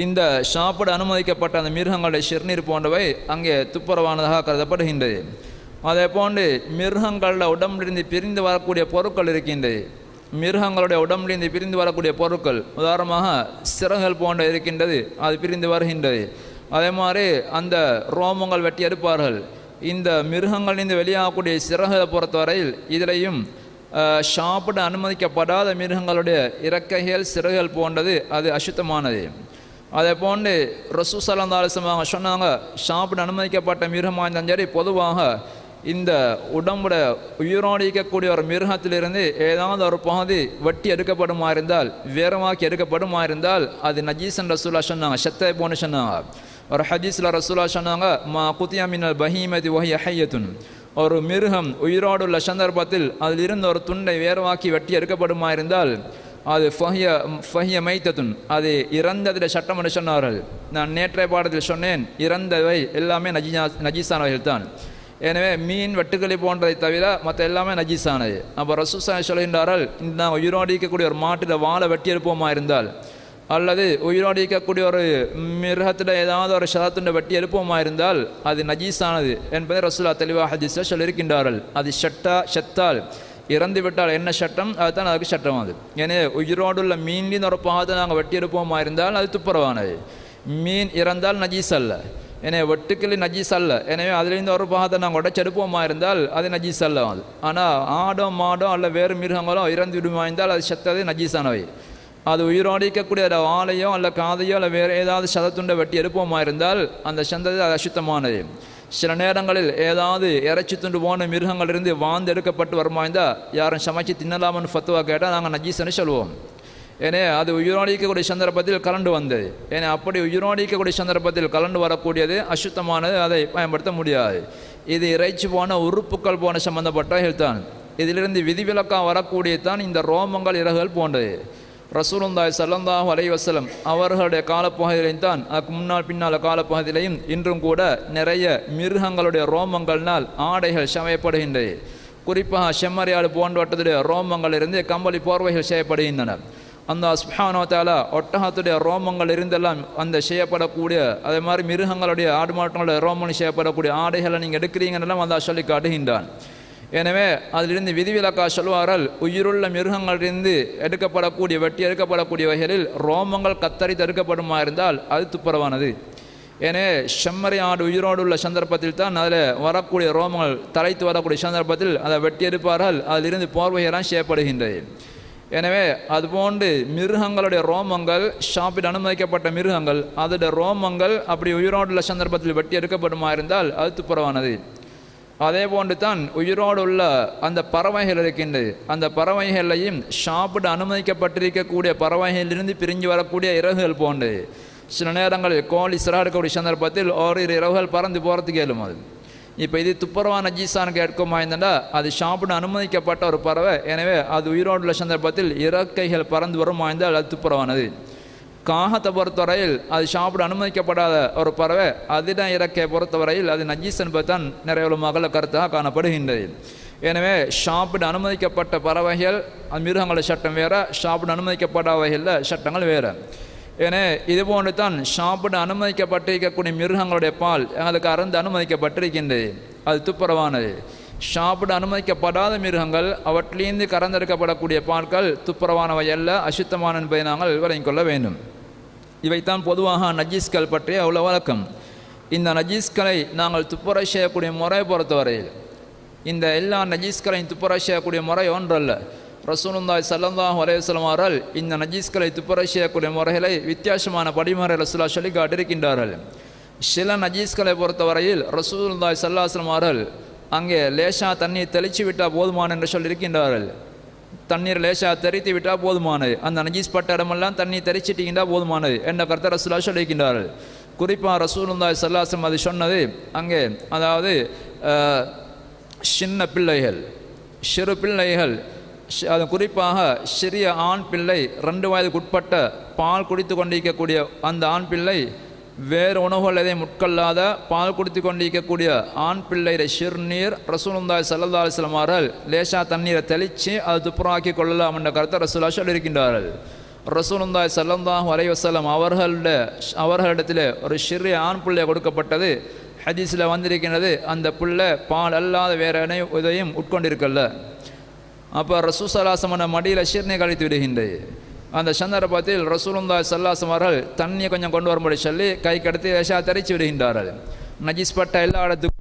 இந்த சாப்பிட அனுமதிக்கப்பட்ட அந்த மிருகங்களுடைய சிறுநீர் போன்றவை அங்கே துப்புரவானதாக கருதப்படுகின்றது. அதே போன்று மிருகங்களோட உடம்பிலிருந்து பிரிந்து வரக்கூடிய பொருட்கள் இருக்கின்றது. மிருகங்களுடைய உடம்பிலிருந்து பிரிந்து வரக்கூடிய பொருட்கள் உதாரணமாக சிறகுகள் போன்ற இருக்கின்றது, அது பிரிந்து வருகின்றது. அதே மாதிரி அந்த ரோமங்கள் வெட்டி எடுப்பார்கள். இந்த மிருகங்களிலிருந்து வெளியாகக்கூடிய சிறகுகளை பொறுத்தவரையில் இதிலையும் சாப்பிட அனுமதிக்கப்படாத மிருகங்களுடைய இறக்கைகள் சிறகுகள் போன்றது அது அசுத்தமானது. அதே போன்று ரசூல் ஸல்லல்லாஹு அலைஹி வஸல்லம் சொன்னாங்க, சாப்பிட அனுமதிக்கப்பட்ட மிருகமாக இருந்தாலும் சரி, பொதுவாக இந்த உடம்புட உயிரோடு இருக்கக்கூடிய ஒரு மிருகத்திலிருந்து ஏதாவது ஒரு பகுதி வெட்டி எடுக்கப்படுமா இருந்தால், வேறமாக்கி எடுக்கப்படுமா இருந்தால் அது நஜீசன் ரசூலுல்லாஹ் சொன்னாங்க, சத்தை போன்னு சொன்னாங்க. ஒரு ஹதீஸில் ரசூலுல்லாஹ் சொன்னாங்க, மா குத்தியா மினல் பஹீமதி வஹிய ஹய்யத்துன், ஒரு மிருகம் உயிரோடு உள்ள சந்தர்ப்பத்தில் அதில் இருந்து ஒரு துண்டை வேறவாக்கி வெட்டி எடுக்கப்படுமா இருந்தால் அது ஃபஹிய மைத்தத்துன், அது இறந்ததில் சட்டம் என்று சொன்னார்கள். நான் நேற்றைய பாடத்தில் சொன்னேன், இறந்தவை எல்லாமே நஜீஸானவைகள் தான். எனவே மீன் வெட்டுக்களி போன்றதை தவிர மற்ற எல்லாமே நஜீஸானது. அப்போ ரசூல் சொல்கின்றார்கள், இந்த உயிரோடு இருக்கக்கூடிய ஒரு மாட்டில் வாழை வெட்டி எடுப்போமா இருந்தால் அல்லது உயிரோடு இருக்கக்கூடிய ஒரு மிருகத்தில் ஏதாவது ஒரு சதத்துண்டை வெட்டி எடுப்போமா இருந்தால் அது நஜீஸானது என்பதை ரசூலுல்லாஹ் தெளிவாக ஹதீஸில் சொல்லியிருக்கின்றார்கள். அது செத்தால் இறந்து விட்டால் என்ன சட்டம், அதுதான் அதுக்கு சட்டம். அது எனவே உயிரோடுள்ள மீனின் ஒரு பாகத்தை நாங்கள் வெட்டி எடுப்போமா இருந்தால் அது துப்புரவானது. மீன் இறந்தால் நஜீஸ் அல்ல, எனவே வெட்டுக்கிளி நஜீஸ் அல்ல. எனவே அதிலிருந்து ஒரு பாகத்தை நாங்கள் உடைச்செடுப்போமா இருந்தால் அது நஜீஸ் அல்ல. அது ஆனால் ஆடோ மாடோ அல்ல வேறு மிருகங்களோ இறந்து விடுமா இருந்தால் அது செத்தது நஜீஸானவை. அது உயிரோடு இருக்கக்கூடிய ஆலையோ அல்ல காதையோ அல்ல வேறு ஏதாவது சதத்துண்டை வெட்டி எடுப்போமா இருந்தால் அந்த சந்ததி அது அசுத்தமானது. சில நேரங்களில் ஏதாவது இறைச்சி துண்டு போன மிருகங்கள் இருந்து வாழ்ந்து எடுக்கப்பட்டு வருமா இருந்தால் யாரும் சமைச்சு தின்னலாம்னு ஃபத்துவா கேட்டால் நாங்கள் நஜீஸ்ன்னு சொல்லுவோம். ஏன்னா அது உயிரோடு இருக்கக்கூடிய சந்தர்ப்பத்தில் கலண்டு வந்தது. ஏன்னா அப்படி உயிரோடு இருக்கக்கூடிய சந்தர்ப்பத்தில் கலண்டு வரக்கூடியது அசுத்தமானது, அதை பயன்படுத்த முடியாது. இது இறைச்சி போன உறுப்புக்கள் போன சம்பந்தப்பட்ட தான். இதிலிருந்து விதிவிலக்காக வரக்கூடியதான் இந்த ரோமங்கள் இறகுகள் போன்றது. ரசூலுல்லாஹி ஸல்லல்லாஹு அலைஹி வஸல்லம் அவர்களுடைய காலப்பகுதியிலையும் தான் அதுக்கு முன்னால் பின்னால் காலப்பகுதியிலையும் இன்றும் கூட நிறைய மிருகங்களுடைய ரோமங்கள்னால் ஆடைகள் சமையப்படுகின்றது. குறிப்பாக செம்மறியாடு போன்றவற்றுடைய ரோமங்கள் இருந்து கம்பளி போர்வைகள் செய்யப்படுகின்றன. அந்த சுப்ஹானஹு வ தஆலா ஒட்டகத்துடைய ரோமங்கள் இருந்தெல்லாம் அந்த செய்யப்படக்கூடிய அதே மாதிரி மிருகங்களுடைய ஆடு மாடுகளுடைய ரோமங்கள் செய்யப்படக்கூடிய ஆடைகளை நீங்கள் எடுக்கிறீங்கன்னெல்லாம் அந்த சொல்லி காட்டுகின்றான். எனவே அதிலிருந்து விதிவிலக்கா சொல்வார்கள், உயிருள்ள மிருகங்களிலிருந்து எடுக்கப்படக்கூடிய வெட்டி எடுக்கப்படக்கூடிய வகைகளில் ரோமங்கள் கத்தரித்து எடுக்கப்படுமா இருந்தால் அது துப்புரவானது. எனவே செம்மறி ஆடு உயிரோடு உள்ள சந்தர்ப்பத்தில் தான் அதில் வரக்கூடிய ரோமங்கள் தலைத்து வரக்கூடிய சந்தர்ப்பத்தில் அதை வெட்டி எடுப்பார்கள், அதிலிருந்து போர்வையெல்லாம் செய்யப்படுகின்றது. எனவே அதுபோன்று மிருகங்களுடைய ரோமங்கள் ஷாப்பில் அனுமதிக்கப்பட்ட மிருகங்கள் அதோடைய ரோமங்கள் அப்படி உயிரோடு உள்ள சந்தர்ப்பத்தில் வெட்டி எடுக்கப்படுமா இருந்தால் அது துப்புரவானது. அதே போன்று தான் உயிரோடு உள்ள அந்த பறவைகள் இருக்கின்றது. அந்த பறவைகளையும் சாப்பிட அனுமதிக்கப்பட்டிருக்கக்கூடிய பறவைகளிலிருந்து பிரிஞ்சு வரக்கூடிய இறகுகள் போன்றது. சில நேரங்களில் கோழி சிறாடுக்கூடிய சந்தர்ப்பத்தில் ஓரிரு இறகுகள் பறந்து போகிறதுக்கு ஏழும். அது இப்போ இது துப்புரவான நஜீஸான்னு கேட்குமா இருந்தால் அது சாப்பிட அனுமதிக்கப்பட்ட ஒரு பறவை. எனவே அது உயிரோடு உள்ள சந்தர்ப்பத்தில் இறக்கைகள் பறந்து வருமா இருந்தால் அது துப்புரவானது. காகத்தை பொறுத்தவரையில் அது சாப்பிட அனுமதிக்கப்படாத ஒரு பறவை, அதிடம் இறக்கை பொறுத்தவரையில் அது நஜீஸ் என்பது தான் நிறைய உலமாக்கள் கருத்தாக காணப்படுகின்றது. எனவே சாப்பிட அனுமதிக்கப்பட்ட பறவைகள் மிருகங்களோட சட்டம் வேறு, சாப்பிட அனுமதிக்கப்படாதவைகளில் சட்டங்கள் வேறு. எனவே இதுபோன்று தான் சாப்பிட அனுமதிக்கப்பட்டிருக்கக்கூடிய மிருகங்களுடைய பால் அதுக்கு அறந்து அனுமதிக்கப்பட்டிருக்கின்றது, அது துப்புரவானது. சாப்பிட அனுமதிக்கப்படாத மிருகங்கள் அவற்றிலிருந்து கறந்தெடுக்கப்படக்கூடிய பால்கள் துப்புரவானவை அல்ல, அசுத்தமான என்பதை நாங்கள் விளங்கிக் கொள்ள வேண்டும். இவைத்தான் பொதுவாக நஜீஸ்கள் பற்றிய அவ்வளோ வழக்கம். இந்த நஜீஸ்களை நாங்கள் துப்புரவு செய்யக்கூடிய முறையை பொறுத்தவரையில் இந்த எல்லா நஜீஸ்களையும் துப்புரவு செய்யக்கூடிய முறை ஒன்றல்ல. ரசூலுல்லாஹி ஸல்லல்லாஹு அலைஹி வஸல்லம் அவர்கள் இந்த நஜீஸ்களை துப்புரவு செய்யக்கூடிய முறைகளை வித்தியாசமான படிமுறை ரசூலுல்லாஹ் சொல்லி காட்டியிருக்கின்றார்கள். சில நஜீஸ்களை பொறுத்தவரையில் ரசூலுல்லாஹி ஸல்லல்லாஹு அலைஹி வஸல்லம் அவர்கள் அங்கே லேசா தண்ணீர் தெளித்து விட்டால் போதுமான என்று சொல்லியிருக்கின்றார்கள். தண்ணீர் லேசாக தெரித்து விட்டால் போதுமானது, அந்த நஜீஸ் பட்ட இடமெல்லாம் தண்ணீர் தெரிச்சிட்டிங்கன்னா போதுமானது என்ற கருத்தை ரசூலுல்லாஹ் சொல்லியிருக்கின்றார்கள். குறிப்பாக ரசூலுல்லாஹி ஸல்லல்லாஹு அலைஹி வஸல்லம் அது சொன்னது அங்கே அதாவது சின்ன பிள்ளைகள், சிறு பிள்ளைகள், அது குறிப்பாக சிறிய ஆண் பிள்ளை 2 வயதுக்குட்பட்ட பால் குடித்து கொண்டிருக்கக்கூடிய அந்த ஆண் பிள்ளை வேறு உணவுகள் எதையும் உட்கொள்ளாத பால் குடித்து கொண்டிருக்கக்கூடிய ஆண் பிள்ளைய சிறுநீர் ரசூலுல்லாஹி ஸல்லல்லாஹு அலைஹி வஸல்லம் அவர்கள் லேசா தண்ணீரை தெளித்து அது துப்புராக்கி கொள்ளலாம் என்ற கருத்தை ரசூலுல்லாஹ் சொல்லியிருக்கின்றார்கள். ரசூலுல்லாஹி ஸல்லல்லாஹு அலைஹி வஸல்லம் அவர்களிடத்தில் ஒரு சிறிய ஆண் பிள்ளை கொடுக்கப்பட்டது. ஹதீஸில் வந்திருக்கின்றது, அந்த பிள்ளை பால் அல்லாத வேறு எதையும் உட்கொண்டிருக்கல. அப்போ ரசூலுல்லாஹி மடியில் சிறுநீர் கழித்து விடுகின்றது. அந்த சந்தர்ப்பத்தில் ரசூலுல்லாஹி ஸல்லல்லாஹு அலைஹி வஸல்லம் அவர்கள் தண்ணியை கொஞ்சம் கொண்டு வரும்படி சொல்லி கை கடத்தி லேசா தெரிச்சு விடுகின்றார்கள். நஜீஸ் பட்ட எல்லா இடத்துக்கும்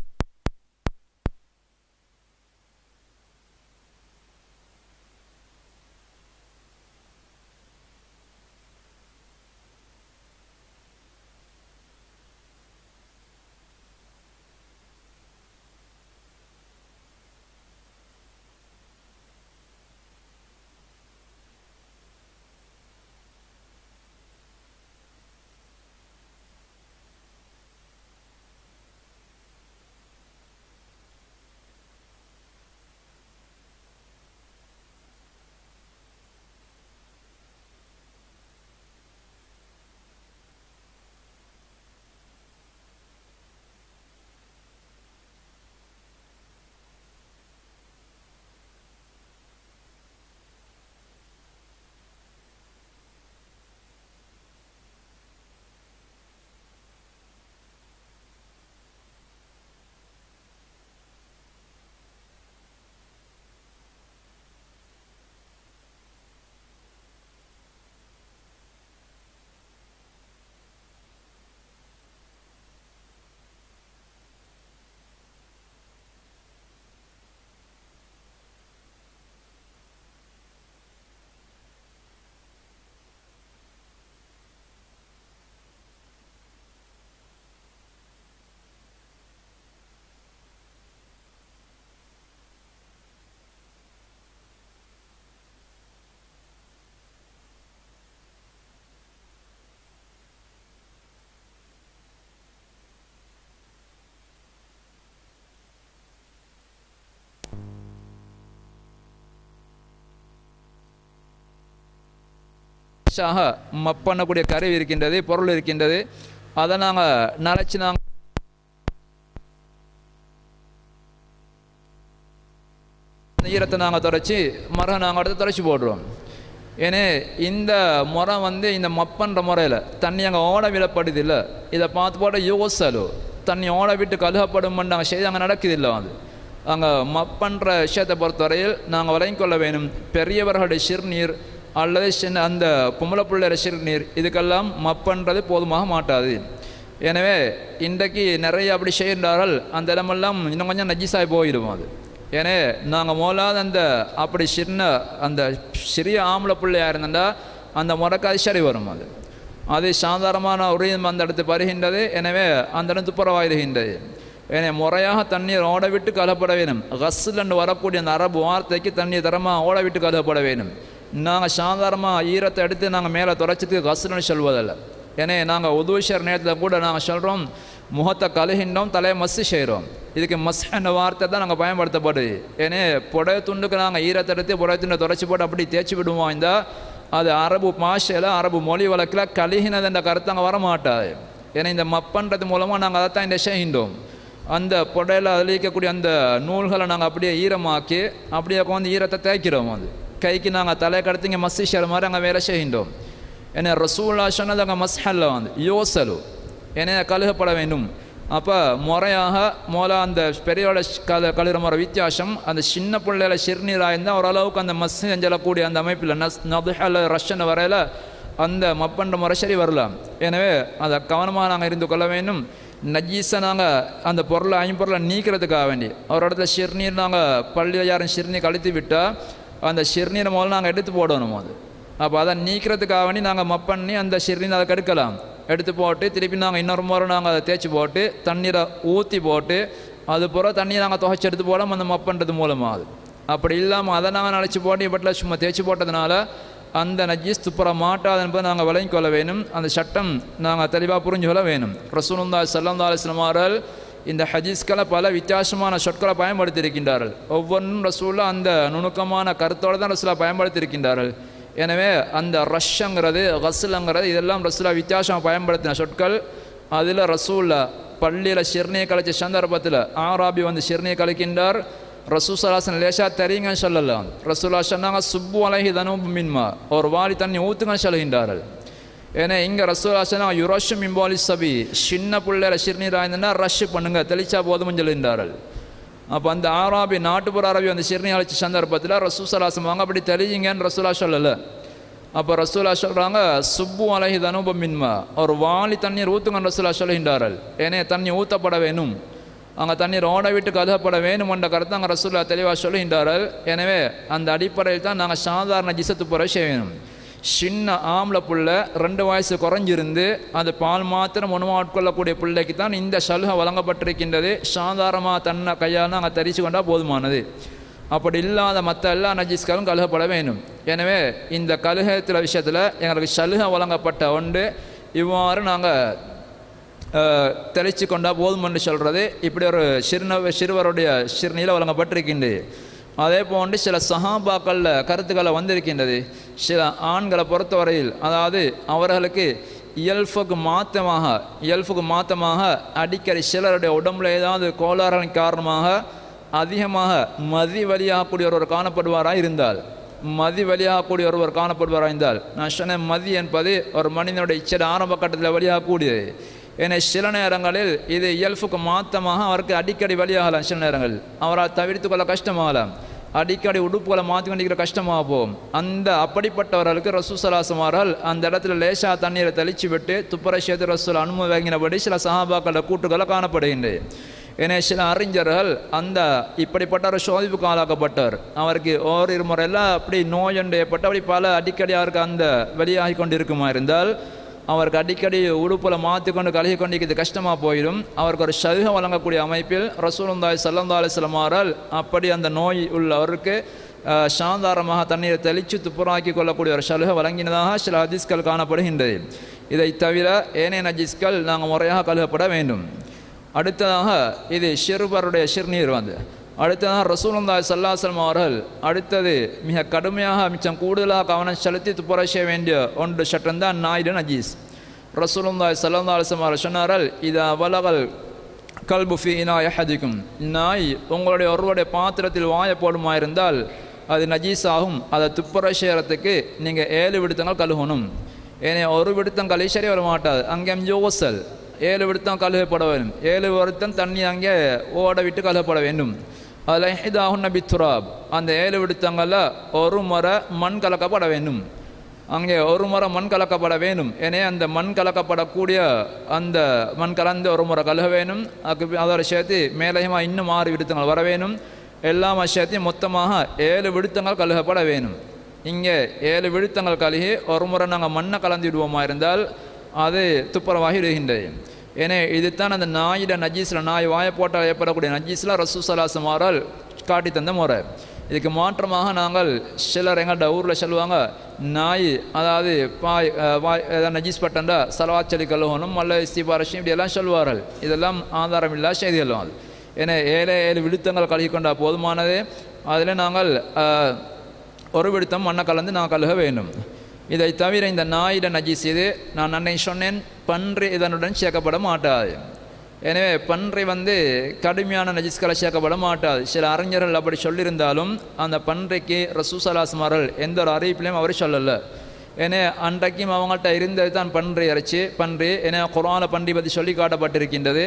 மப் பண்ணக்கூடிய கருவி இருக்கின்றது, பொருள் இருக்கின்றது. அதை நாங்கள் நரைச்சி நாங்கள் ஈரத்தை நாங்கள் துடைச்சி மரம் நாங்கள் அடுத்து துடைச்சி போடுறோம். ஏன்னா இந்த முறை இந்த மப்பன்ற முறையில் தண்ணி அங்கே ஓட விடப்படுது இல்லை, இதை பார்த்து போட யோசலோ தண்ணி ஓட விட்டு கழுகப்படும் நாங்கள் செய்து அங்கே நடக்குது இல்லை. அங்கே மப்பன்ற விஷயத்தை பொறுத்தவரையில் நாங்கள் வழங்கிக் கொள்ள வேணும். பெரியவர்களுடைய சிறுநீர் அல்லது அந்த பொம்பளை பிள்ளைற சிறுநீர் இதுக்கெல்லாம் மப்பன்றது போதுமாக மாட்டாது. எனவே இன்றைக்கு நிறைய அப்படி செய்கின்றார்கள், அந்த இடமெல்லாம் இன்னும் கொஞ்சம் நஜீஸாகி போயிடும். அது ஏன்னா நாங்கள் மோலாத அப்படி அந்த சிறிய ஆம்பளை பிள்ளையாக இருந்தால் அந்த முறைக்கு அது சரி வரும். அது சாதாரணமான உரியம் அந்த இடத்து பருகின்றது. எனவே அந்த இடம் துப்புரவாயிருகின்றது. ஏன்னா முறையாக தண்ணீர் ஓட விட்டு கலப்பட வேணும். கஸ்லண்டு வரக்கூடிய அந்த அரபு வார்த்தைக்கு தண்ணீர் தரமாக ஓட விட்டு கலப்பட வேணும். நாங்கள் சாதாரணமாக ஈரத்தை எடுத்து நாங்கள் மேலே துடைச்சதுக்கு கஸ்லன்னு சொல்வதில்லை. ஏன்னா நாங்கள் உதுவிஷர் நேரத்தில் கூட நாங்கள் சொல்கிறோம், முகத்தை கழுகின்றோம், தலையை மஸ்ஸு செய்கிறோம். இதுக்கு மஸ் என்ற வார்த்தை தான் நாங்கள் பயன்படுத்தப்படுது. ஏன்னா புடைய துண்டுக்கு நாங்கள் ஈரத்தை எடுத்து புடைய துண்டை துடைச்சி போட்டு அப்படி தேய்ச்சி விடுவோம். இந்த அது அரபு பாஷையில் அரபு மொழி வழக்கில் கழுகினது என்ற கருத்து அங்கே வரமாட்டாது. ஏன்னா இந்த மப்பன்றது மூலமாக நாங்கள் அதை தான் இந்த செய்கின்றோம். அந்த புடையில் அதில் இருக்கக்கூடிய அந்த நூல்களை நாங்கள் அப்படியே ஈரமாக்கி அப்படியே உட்காந்து ஈரத்தை தேய்க்கிறோம். அது கைக்கு நாங்கள் தலையை கடத்தி இங்கே மஸ்ஸி செய்கிற மாதிரி அங்கே வேலை செய்கின்றோம். ஏன்னா ரசூலுல்லாஹ் சொன்னது அங்கே மஸ்ஹல்ல யோசலு, ஏன்னா கழுகப்பட வேண்டும். அப்போ முறையாக அந்த பெரியோட கழுகிற முறை வித்தியாசம் அந்த சின்ன பிள்ளையில சிறுநீராக இருந்தால் ஓரளவுக்கு அந்த மஸ் செஞ்சலக்கூடிய அந்த அமைப்பில் நதுஹல ரஷன் வரையில் அந்த மப்பண்ட முறை சரி வரலாம். எனவே அதை கவனமாக நாங்கள் இருந்து கொள்ள வேண்டும். நஜீஸை நாங்கள் அந்த பொருளை ஐம்பொருளை நீக்கிறதுக்காக வேண்டி ஒரு இடத்துல சிறுநீர் நாங்கள் பள்ளியில் யாரும் சிறுநீர் கழித்து விட்டால் அந்த சிறுநீரை முதல்ல நாங்கள் எடுத்து போடணும். அது அப்போ அதை நீக்கிறதுக்காக வேண்டி நாங்கள் மப்பண்ணி அந்த சிறுநீர் அதை கெடுக்கலாம். எடுத்து போட்டு திருப்பி நாங்கள் இன்னொரு முறை நாங்கள் அதை தேய்ச்சி போட்டு தண்ணீரை ஊற்றி போட்டு அது பிறகு தண்ணியை நாங்கள் துவைச்சி எடுத்து போடாமல் அந்த மப்பன்றது மூலமாக அது அப்படி இல்லாமல் அதை நாங்கள் நினச்சி போட்டு இப்பட்டில் சும்மா தேய்ச்சி போட்டதுனால அந்த நஜீஸ் துப்புற மாட்டாது என்பதை நாங்கள் விளங்கிக் கொள்ள வேணும். அந்த சட்டம் நாங்கள் தெளிவாக புரிஞ்சு கொள்ள வேணும். ரசூலுல்லாஹி ஸல்லல்லாஹு அலைஹி வஸல்லம் அவர்கள் இந்த ஹதீஸ்களை பல வித்தியாசமான சொற்களை பயன்படுத்தியிருக்கின்றார்கள். ஒவ்வொன்றும் ரசூலா அந்த நுணுக்கமான கருத்தோடு தான் ரசூலா பயன்படுத்தியிருக்கின்றார்கள். எனவே அந்த ரஷ்ங்கிறது கஸ்லுங்கிறது இதெல்லாம் ரசூலா வித்தியாசமாக பயன்படுத்தின சொற்கள். அதில் ரசூலா பள்ளியில் சிறுநீர் கழிச்ச சந்தர்ப்பத்தில் ஆராபி வந்து சிறுநீர் கழிக்கின்றார். ரசூசலாசன் லேசா தெரியுங்கன்னு சொல்லலாம். ரசூலா சொன்னாங்க சுப்பு அலைஹி தனூபு மின்மா ஒரு வாளி தண்ணி ஊற்றுங்கன்னு சொல்கின்றார்கள். ஏன்னா இங்கே ரசூலா சொன்னாங்க யுரஷு மிம்பாலி சபி சின்ன பிள்ளையில சிறுநீர் ஆயிருந்தா ரஷ் பண்ணுங்க தெளிச்சா போதும்னு சொல்கின்றார்கள். அப்போ அந்த ஆராபி நாட்டுப்புற அரபி வந்து சிறுநீர் அழைச்ச சந்தர்ப்பத்தில் ரசூசலாசம் வாங்க அப்படி தெளியுங்கன்னு ரசூலா சொல்லலை. அப்போ ரசூலா சொல்கிறாங்க சுப்பு அலைஹி தனூபு மின்மா ஒரு வாளி தண்ணீர் ஊற்றுங்கன்னு ரசூலா சொல்கின்றார்கள். ஏன்னா தண்ணி ஊற்றப்பட வேணும், அங்கே தண்ணீர் ஓட விட்டு கழுகப்பட வேணும் என்ற கருத்தை அங்கே ரசூலா தெளிவாக சொல்லுகின்றார்கள். எனவே அந்த அடிப்படையில் தான் நாங்கள் சாதாரண ஜிசத்து புற செய்யணும். சின்ன ஆம்பளை பிள்ளை 2 வயசு குறைஞ்சிருந்து அது பால் மாத்திரம் உணவு ஆட்கொள்ளக்கூடிய பிள்ளைக்கு தான் இந்த சலுகை வழங்கப்பட்டிருக்கின்றது. சாதாரணமாக தன்னை கையால் நாங்கள் தரித்து கொண்டால் போதுமானது. அப்படி இல்லாத மற்ற எல்லா நஜீஸ்களும் கழுகப்பட வேணும். எனவே இந்த கழுகத்தில் விஷயத்தில் எங்களுக்கு சலுகை வழங்கப்பட்ட ஒன்று இவ்வாறு நாங்கள் தெளித்து கொண்டால் போதும் என்று சொல்கிறது இப்படி ஒரு சிறுவருடைய சிறுநீரில் வழங்கப்பட்டிருக்கின்றது. அதே போன்று சில சஹாபாக்களில் கருத்துக்களை வந்திருக்கின்றது. சில ஆண்களை பொறுத்தவரையில் அதாவது அவர்களுக்கு இயல்புக்கு மாற்றமாக அடிக்கடி சிலருடைய உடம்புல ஏதாவது கோளாறின் காரணமாக அதிகமாக மதி வழியாகக்கூடிய ஒருவர் காணப்படுவாராக இருந்தால் நான் சொன்ன மதி என்பது ஒரு மனிதனுடைய இச்சை ஆரம்ப கட்டத்தில் வழியாகக்கூடியது. ஏன்னா சில நேரங்களில் இது இயல்புக்கு மாற்றமாக அவருக்கு அடிக்கடி வழியாகலாம். சில நேரங்கள் அவரால் தவிர்த்து கொள்ள கஷ்டமாகலாம். அடிக்கடி உடுப்புகளை மாற்றி கொண்டிருக்கிற கஷ்டமாக போகும். அப்படிப்பட்டவர்களுக்கு ரசூலுல்லாஹி அவர்கள் அந்த இடத்துல லேசா தண்ணீரை தெளித்து விட்டு துப்புரை சேர்த்து ரசூல் அனுமதி வாங்கினபடி சில சஹாபாக்கள கூட்டுகளை காணப்படுகின்றது. ஏன்னா சில அறிஞர்கள் இப்படிப்பட்ட ஒரு சோதிப்புக்கு ஆளாக்கப்பட்டார். அவருக்கு ஓரிரு முறையெல்லாம் அப்படி நோய் ஒன்று ஏற்பட்டு அப்படி பல அடிக்கடி அவருக்கு அந்த வெளியாகி கொண்டு இருக்குமா இருந்தால் அவருக்கு அடிக்கடி உடுப்பில் மாற்றி கொண்டு கழுகி கொண்டிருக்கிறது கஷ்டமாக போயிடும். அவருக்கு ஒரு சலுகை வழங்கக்கூடிய அமைப்பில் ரசூலுல்லாஹி ஸல்லல்லாஹு அலைஹி வஸல்லம் அவர்கள் அப்படி அந்த நோய் உள்ளவருக்கு சாதாரணமாக தண்ணீரை தெளித்து துப்புராக்கி கொள்ளக்கூடிய ஒரு சலுகை வழங்கினதாக சில ஹதீஸ்கள் காணப்படுகின்றது. இதை தவிர ஏனைய நஜீஸ்கள் நாங்கள் முறையாக கழுகப்பட வேண்டும். அடுத்ததாக இது சிறுவருடைய சிறுநீர் அடுத்ததாக ரசூலுல்லாஹி ஸல்லல்லாஹு அலைஹி வஸல்லம் அவர்கள் அடுத்தது மிக கடுமையாக மிச்சம் கூடுதலாக கவனம் செலுத்தி துப்புரை செய்ய வேண்டிய ஒன்று சட்டம்தான் நாயுடு நஜீஸ். ரசூலுல்லாஹி ஸல்லல்லாஹு அலைஹி வஸல்லம் அவர்கள் சொன்னார்கள் இதா வலகல் கல்பு ஃபீ இனாஇ அஹதிக்கும் நாய் உங்களுடைய ஒருவருடைய பாத்திரத்தில் வாயை போடுமா இருந்தால் அது நஜீஸ் ஆகும். அதை துப்புரை செய்கிறதுக்கு நீங்கள் 7 விடுத்தங்கள் கழுகணும். ஏன்னா ஒரு விடுத்தம் கழுவி சரி வர மாட்டாது. அங்கே யோசல் 7 விடுத்தம் கழுகப்பட வேண்டும். 7 விடுத்தம் தண்ணி அங்கே ஓட விட்டு கழுகப்பட வேண்டும். அதில் இதாகும் நபி துராப் அந்த 7 விடுத்தங்களில் ஒரு முறை மண் கலக்கப்பட வேண்டும். அங்கே ஒரு முறை மண் கலக்கப்பட வேண்டும். ஏன்னா அந்த மண் கலக்கப்படக்கூடிய அந்த மண் கலந்து ஒரு முறை கழுக வேணும். அதோட சேர்த்து மேலயமாக இன்னும் 6 விடுத்தங்கள் வர வேணும். எல்லா சேர்த்தையும் மொத்தமாக 7 விடுத்தங்கள் கழுகப்பட வேணும். இங்கே 7 விடுத்தங்கள் கழுகி ஒரு முறை நாங்கள் மண்ணை கலந்து விடுவோமா இருந்தால் அது துப்புரவாகி விடுகின்றது. ஏன்னா இதுதான் அந்த நாயிட நஜீஸில் நாய் வாயை போட்டால் ஏற்படக்கூடிய நஜீஸில் ரசூலுல்லாஹி அவர்கள் காட்டி தந்த முறை. இதுக்கு மாற்றமாக நாங்கள் சிலர் எங்கள்கிட்ட ஊரில் சொல்லுவாங்க நாய் அதாவது வாய் ஏதாவது நஜீஸ் பட்டண்டா சலவாத் சொல்லி கழுவணும் அல்ல இஸ்திபாரஷம் இப்படி எல்லாம் சொல்வார்கள். இதெல்லாம் ஆதாரம் இல்லா செய்திகள். அது ஏன்னா 7 விடுத்தங்கள் கழுகி கொண்டா போதுமானது. அதில் நாங்கள் ஒரு விடுத்தம் மண்ணை கலந்து நாங்கள் கழுக வேண்டும். இதை தவிர இந்த நாயிட நஜீஸ் இது நான் அன்னை சொன்னேன் பன்றி இதனுடன் சேர்க்கப்பட மாட்டாது. எனவே பன்றி கடுமையான நஜீஸ்களை சேர்க்கப்பட மாட்டாது. சில அறிஞர்கள் அப்படி சொல்லியிருந்தாலும் அந்த பன்றிக்கு ரசூலுல்லாஹி அவர்கள் எந்த ஒரு அறிவிப்பிலையும் அவர் சொல்லலை. ஏன்னா அன்றைக்கும் அவங்கள்ட்ட இருந்தது தான் பன்றி இறைச்சி பன்றி. ஏன்னா குர்ஆனில் பன்றி பற்றி சொல்லி காட்டப்பட்டிருக்கின்றது.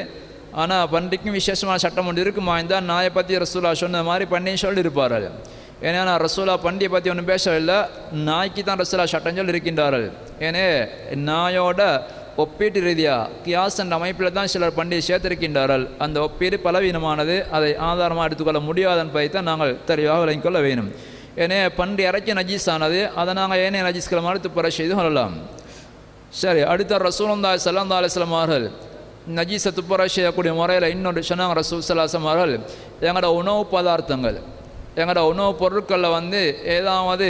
ஆனால் பன்றிக்கும் விசேஷமான சட்டம் ஒன்று இருக்குமா இருந்தால் நாயை பற்றி ரசூலா சொன்ன மாதிரி பன்னியும் சொல்லியிருப்பார்கள். ஏன்னா ரசூலா பண்டியை பற்றி ஒன்றும் பேசவில்லை, நாய்க்கு தான் ரசூலா சட்டம் சொல்லி இருக்கின்றார்கள். ஏனே நாயோட ஒப்பீட்டு ரீதியாக கியாஸ் என்ற அமைப்பில் தான் சிலர் பண்டிகை சேர்த்திருக்கின்றார்கள். அந்த ஒப்பீடு பலவீனமானது, அதை ஆதாரமாக எடுத்துக்கொள்ள முடியாது என்பதை தான் நாங்கள் தெளிவாக விளங்கிக் கொள்ள வேணும். ஏனே பன்றி இறைச்சி நஜீஸானது, அதை நாங்கள் ஏனே நஜீஸ்களை மாதிரி துப்புர செய்து கொள்ளலாம். சரி, அடுத்த ரசூலுல்லாஹி ஸல்லல்லாஹு அலைஹி வஸல்லம் அவர்கள் நஜீஸை துப்புர செய்யக்கூடிய முறையில் இன்னொரு சொன்னாங்க. ரசூல் ஸல்லல்லாஹு அலைஹி வஸல்லம் அவர்கள் எங்களோட உணவு பதார்த்தங்கள், எங்களோட உணவுப் பொருட்களில் ஏதாவது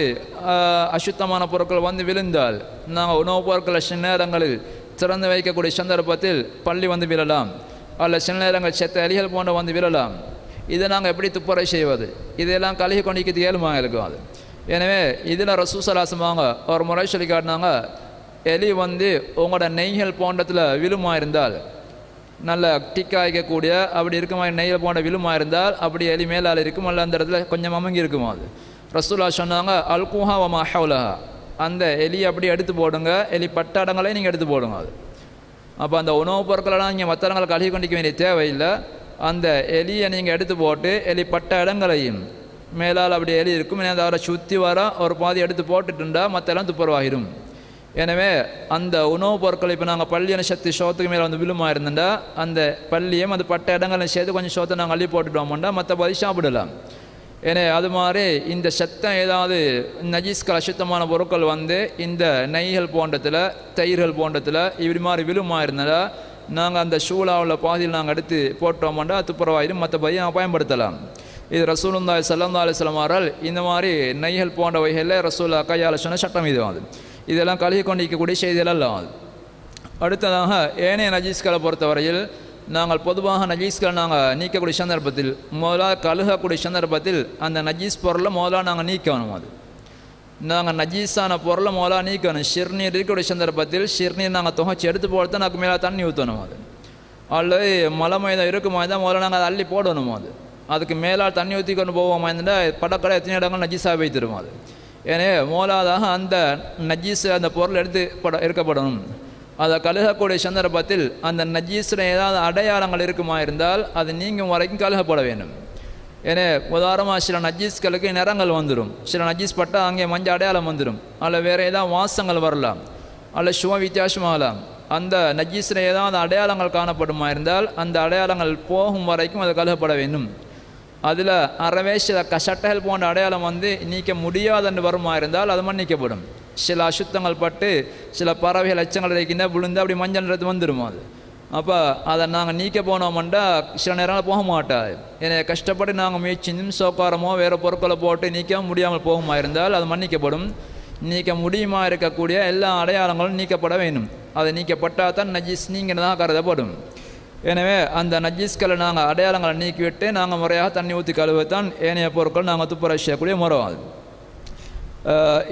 அசுத்தமான பொருட்கள் விழுந்தால் நாங்கள் உணவுப் பொருட்களை சில நேரங்களில் திறந்து வைக்கக்கூடிய சந்தர்ப்பத்தில் பள்ளி விழலாம், அல்ல சில நேரங்கள் செத்த எலிகள் போன்ற விழலாம். இதை நாங்கள் எப்படி துப்புரை செய்வது? இதெல்லாம் கழுகி கொண்டிக்கிறது ஏழுமாக இருக்கும். அது எனவே இதில் ரசூல் ஸல்லல்லாஹு அலைஹி வஸல்லம் ஒரு முறை சொல்லி காட்டினாங்க, எலி உங்களோட நெய்கள் போன்றத்தில் விழுமா இருந்தால், நல்ல டிக்காய்க்கக்கூடிய அப்படி இருக்க மாதிரி நெய்யில் போன்ற விழுமா இருந்தால் அப்படி எலி மேலால் இருக்கும், அல்ல அந்த இடத்துல கொஞ்சம் அமங்கி இருக்குமா. அது ரசூலா சொன்னாங்க, அல்குஹா வ மா ஹவுலஹா, அந்த எலியை அப்படி எடுத்து போடுங்க, எலி பட்ட இடங்களையும் நீங்கள் எடுத்து போடுங்க. அது அப்போ அந்த உணவுப் பொருட்களெல்லாம் நீங்கள் மற்ற இடங்களை கழுகி கொண்டிக்க வேண்டிய தேவையில்லை. அந்த எலியை நீங்கள் எடுத்து போட்டு எலி பட்ட இடங்களையும் மேலால் அப்படி எலி இருக்கும், அவரை சுற்றி வர ஒரு பாதி எடுத்து போட்டுட்டுண்டா மற்ற எல்லாம் துப்புரவாகிடும். எனவே அந்த உணவுப் பொருட்கள் இப்போ நாங்கள் பள்ளியான சக்தி சோத்துக்கு மேலே விழுமா இருந்துட்டா அந்த பள்ளியும் அது பட்ட இடங்களை சேர்த்து கொஞ்சம் சோத்தை நாங்கள் அள்ளி போட்டுட்டோம்னா மற்ற பாதி சாப்பிடலாம். ஏன்னா அது மாதிரி இந்த சத்தம் ஏதாவது நஜீஸ்கள் அசுத்தமான பொருட்கள் இந்த நெய்கள் போன்றத்தில் தயிர்கள் போன்றத்தில் இப்படி மாதிரி விழுமா இருந்தால் நாங்கள் அந்த ஷூலாவில் பாதியில் நாங்கள் எடுத்து போட்டோம்னா துப்புரவாயிடும், மற்றபடி நாங்கள் பயன்படுத்தலாம். இது ரசூலுல்லாஹி ஸல்லல்லாஹு அலைஹி வஸல்லம் அவர்கள் இந்த மாதிரி நெய்கள் போன்ற வகைகளில் ரசூலா கையால் சொன்ன சட்டம் இது. இதெல்லாம் கழுகி கொண்டிருக்கக்கூடிய செய்திகளெல்லாம். அடுத்ததாக ஏனைய நஜீஸ்களை பொறுத்தவரையில் நாங்கள் பொதுவாக நஜீஸ்களை நாங்கள் நீக்கக்கூடிய சந்தர்ப்பத்தில் முதலாக கழுகக்கூடிய சந்தர்ப்பத்தில் அந்த நஜீஸ் பொருளை முதலாக நாங்கள் நீக்கணும். அது நாங்கள் நஜீஸான பொருளை முதலாக நீக்கணும். சிறுநீர் இருக்கக்கூடிய சந்தர்ப்பத்தில் சிறுநீர் நாங்கள் துவைச்சி எடுத்து போட்டு நாங்கள் மேலே தண்ணி ஊற்றணும். அது அல்லது மலை மைதம் இருக்குமா தான் முதல்ல நாங்கள் அதை அள்ளி போடணும். அதுக்கு மேலால் தண்ணி ஊற்றி கொண்டு போவோமா இருந்தால் படக்கடை எத்தனை இடங்கள் நஜீஸாக வைத்திரும். அது ஏன்னா மூலாதாக அந்த நஜீஸ் அந்த பொருள் எடுத்து இருக்கப்படணும். அதை கழுகக்கூடிய சந்தர்ப்பத்தில் அந்த நஜீஸில் ஏதாவது அடையாளங்கள் இருக்குமா இருந்தால் அது நீங்கும் வரைக்கும் கழுகப்பட வேண்டும். ஏன்னா உதாரணமாக சில நஜீஸ்களுக்கு நிறங்கள் வந்துடும், சில நஜீஸ் பட்டால் அங்கே மஞ்சள் அடையாளம் வந்துடும், அதில் வேறு ஏதாவது வாசங்கள் வரலாம், அதில் சுவ வித்தியாசமாகலாம். அந்த நஜீஸில் ஏதாவது அடையாளங்கள் காணப்படுமா இருந்தால் அந்த அடையாளங்கள் போகும் வரைக்கும் அது கழுகப்பட வேண்டும். அதில் அறவே சில சட்டைகள் போன்ற அடையாளம் நீக்க முடியாதுன்னு வருமா இருந்தால் அது மன்னிக்கப்படும். சில அசுத்தங்கள் பட்டு சில பறவைகள் எச்சங்கள் இருக்கின்ற விழுந்து அப்படி மஞ்சள் நிறத்து வந்துடும். அது அப்போ அதை நாங்கள் நீக்க போனோம்னா சில நேரங்கள் போக மாட்டாது. ஏன்னா கஷ்டப்பட்டு நாங்கள் முயற்சியும் சோக்காரமோ வேறு பொருட்களை போட்டு நீக்க முடியாமல் போகுமா இருந்தால் அது மன்னிக்கப்படும். நீக்க முடியுமா இருக்கக்கூடிய எல்லா அடையாளங்களும் நீக்கப்பட வேண்டும். அது நீக்கப்பட்டால் தான் நஜீஸ் நீங்கிறதாக கருதப்படும். எனவே அந்த நஜீஸ்களை நாங்கள் அடையாளங்களை நீக்கிவிட்டு நாங்கள் முறையாக தண்ணி ஊற்றி கழுவத்தான் ஏனைய பொருட்கள் நாங்கள் துப்புர செய்யக்கூடிய முறை.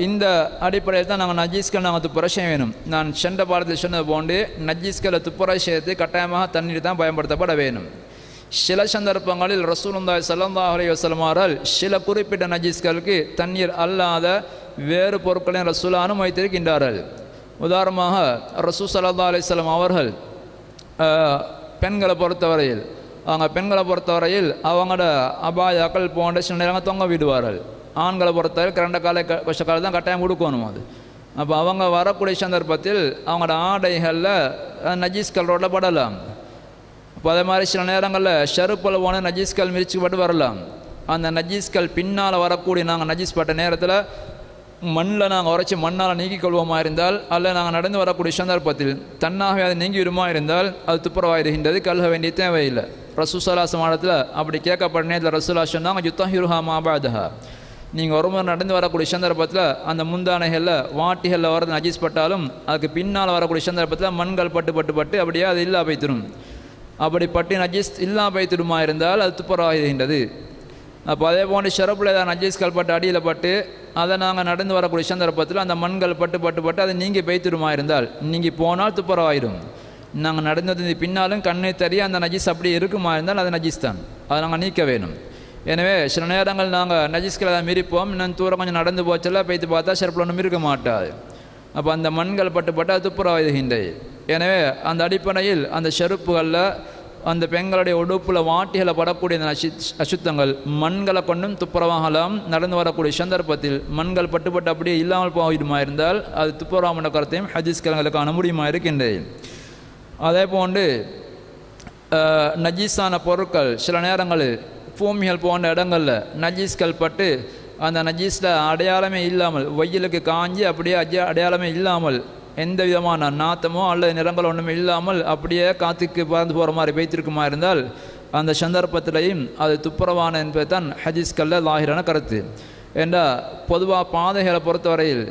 இந்த அடிப்படையில் தான் நாங்கள் நஜீஸ்கள் நாங்கள் துப்புர செய்ய வேணும். நான் சென்ற பாடத்தில் சொன்னது போன்று நஜீஸ்களை துப்புர செய்யறது கட்டாயமாக தண்ணீர் தான் பயன்படுத்தப்பட வேண்டும். சில சந்தர்ப்பங்களில் ரசூலுல்லாஹி ஸல்லல்லாஹு அலைஹி வஸல்லம் அவர்கள் சில குறிப்பிட்ட நஜீஸ்களுக்கு தண்ணீர் அல்லாத வேறு பொருட்களையும் ரசூல் அனுமதித்திருக்கின்றார்கள். உதாரணமாக ரசூல் ஸல்லல்லாஹு அலைஹி வஸல்லம் அவர்கள் பெண்களை பொறுத்தவரையில் அவங்களோட அபாயாக்கள் போன்ற சில நேரங்கள் தொங்க விடுவார்கள். ஆண்களை பொறுத்தவரை கரண்ட கஷ்ட காலம் தான் கட்டாயம் கொடுக்கணும். அது அப்போ அவங்க வரக்கூடிய சந்தர்ப்பத்தில் அவங்களோட ஆடைகளில் நஜீஸ்கள் ரோட படலாம். அப்போ அதே மாதிரி சில நேரங்களில் ஷருப்பில் போன நஜீஸ்கள் மிரிச்சுப்பட்டு வரலாம். அந்த நஜீஸ்கள் பின்னால் வரக்கூடிய நாங்கள் நஜீஸ் பட்ட நேரத்தில் மண்ணில் நாங்கள் உரைச்சி மண்ணால் நீக்கிக் கொள்வோமா இருந்தால் அல்ல நாங்கள் நடந்து வரக்கூடிய சந்தர்ப்பத்தில் தன்னாகவே அது நீங்கி விடுமா இருந்தால் அது துப்புரவாயிருக்கின்றது, கழுக வேண்டிய தேவையில்லை. ரசூல் ஸல்லல்லாஹு அலைஹி வஸல்லம் அப்படி கேட்கப்பட்ட நேரத்தில் ரசூலா சொன்னாங்க, யுத்தஹிருஹா மா பஅதஹா, நீங்கள் ஒரு முறை நடந்து வரக்கூடிய சந்தர்ப்பத்தில் அந்த முந்தானைகளில் வாட்டிகளில் வரது நஜீஸ் பட்டாலும் அதுக்கு பின்னால் வரக்கூடிய சந்தர்ப்பத்தில் மண்கள் பட்டு அப்படியே அது இல்லா பைத்திடும். அப்படி பட்டு நஜீஸ் இல்லா பைத்திடுமா இருந்தால் அது துப்புரவாகின்றது. அப்போ அதே போன்று ஷரப்பில் ஏதாவது நஜீஸ்கள் பட்டு அடியில் பட்டு அதை நாங்கள் நடந்து வரக்கூடிய சந்தர்ப்பத்தில் அந்த மண்கள் பட்டு அதை நீங்கள் பெய்த்திடுமா இருந்தால் நீங்கள் போனால் துப்புரவாயிடும். நாங்கள் நடந்தது பின்னாலும் கண்ணை தெரிய அந்த நஜீஸ் அப்படி இருக்குமா இருந்தால் அது நஜீஸ் தான், அதை நாங்கள் நீக்க வேணும். எனவே சில நேரங்கள் நாங்கள் நஜீஸ்களை அதை மிரிப்போம், இன்னும் தூரம் கொஞ்சம் நடந்து போச்செல்லாம் பெய்த்து பார்த்தா ஷரப்பில் ஒன்றும் இருக்க மாட்டாது. அப்போ அந்த மண்கள் பட்டு அது துப்புரவாயுகின்றது. எனவே அந்த அடிப்படையில் அந்த ஷெருப்புகளில் அந்த பெண்களுடைய உடுப்பில் வாட்டிகளை படக்கூடிய அசுத்தங்கள் மண்களை கொண்டும் துப்புரவாகலாம். நடந்து வரக்கூடிய சந்தர்ப்பத்தில் மண்கள் பட்டுப்பட்டு அப்படியே இல்லாமல் போயிடுமா இருந்தால் அது துப்புரவாம் என்ற கருத்தையும் ஹதீஸ் கிழங்களுக்கு காண முடியுமா இருக்கின்றது. அதே போன்று நஜீஸான பொருட்கள் சில நேரங்களில் பூமிகள் போன்ற இடங்களில் நஜீஸ்கள் பட்டு அந்த நஜீஸில் அடையாளமே இல்லாமல் வெயிலுக்கு காஞ்சி அப்படியே அடையாளமே இல்லாமல் எந்த விதமான நாத்தமோ அல்லது நிறங்கள் ஒன்றுமே இல்லாமல் அப்படியே காற்றுக்கு பறந்து போகிற மாதிரி வைத்திருக்குமா இருந்தால் அந்த சந்தர்ப்பத்திலையும் அது துப்புரவான என்பது தான் ஹதீஸ்களில் லாஹிரான கருத்து. ஏண்டா பொதுவாக பாதைகளை பொறுத்தவரையில்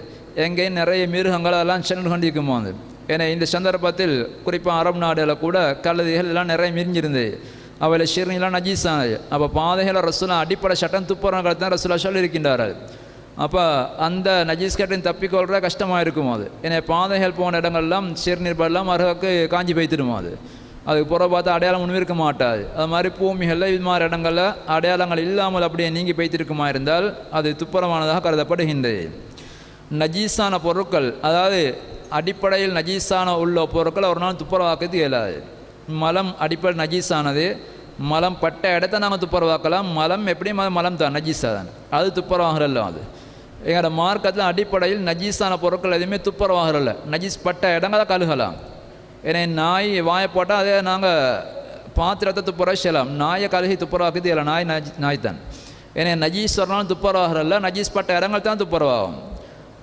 எங்கேயும் நிறைய மிருகங்கள் எல்லாம் சென்று கொண்டிருக்குமோ அது. ஏன்னா இந்த சந்தர்ப்பத்தில் குறிப்பாக அரபு நாடுகளில் கூட கழுதைகள் எல்லாம் நிறைய மிரிஞ்சிருந்தது. அவையில் ஷிர்னிலாம் நஜீஸானது. அப்போ பாதைகளை ரசூலா அடிப்படை சட்டம் துப்புரவான தான் ரசூலா சொல்லியிருக்கின்றார்கள். அப்போ அந்த நஜீஸ் கட்டின் தப்பிக்கொள்கிற கஷ்டமாக இருக்கும் அது. ஏன்னா பாதைகள் போன இடங்கள்லாம் சிறுநீர்பெல்லாம் மறுக்கு காஞ்சி வைத்திடுமோ அது. அதுக்கு புற பார்த்தா அடையாளம் ஒன்றும் இருக்க மாட்டாது. அது மாதிரி பூமிகளில் இது மாதிரி இடங்களில் அடையாளங்கள் இல்லாமல் அப்படியே நீங்கி வைத்திருக்குமா இருந்தால் அது துப்புரவானதாக கருதப்படுகின்றது. நஜீஸான பொருட்கள், அதாவது அடிப்படையில் நஜீஸான உள்ள பொருட்கள் ஒரு நாள் துப்புரவாக்கிறது இயலாது. மலம் அடிப்படை நஜீஸானது. மலம் பட்ட இடத்த நாங்கள் துப்புரவாக்கலாம். மலம் எப்படியும் அது மலம் தான், நஜீஸாக தான், அது துப்புரவாகிறல்ல. அது எங்களோட மார்க்கத்தில் அடிப்படையில் நஜீஸான பொருட்கள் எதுவுமே துப்புரவாகிறல்ல. நஜீஸ் பட்ட இடங்களை கழுகலாம். ஏன்னா நாய் வாயை போட்டால் அதே நாங்கள் பாத்திரத்தை துப்புரவு செய்யலாம். நாயை கழுகி துப்புரவாக்குது இல்லை, நாய் தான். ஏன்னா நஜீஸ் வரனாலும் துப்புரவாகிறல்ல, நஜீஸ் பட்ட இடங்கள் தான் துப்புரவாகும்.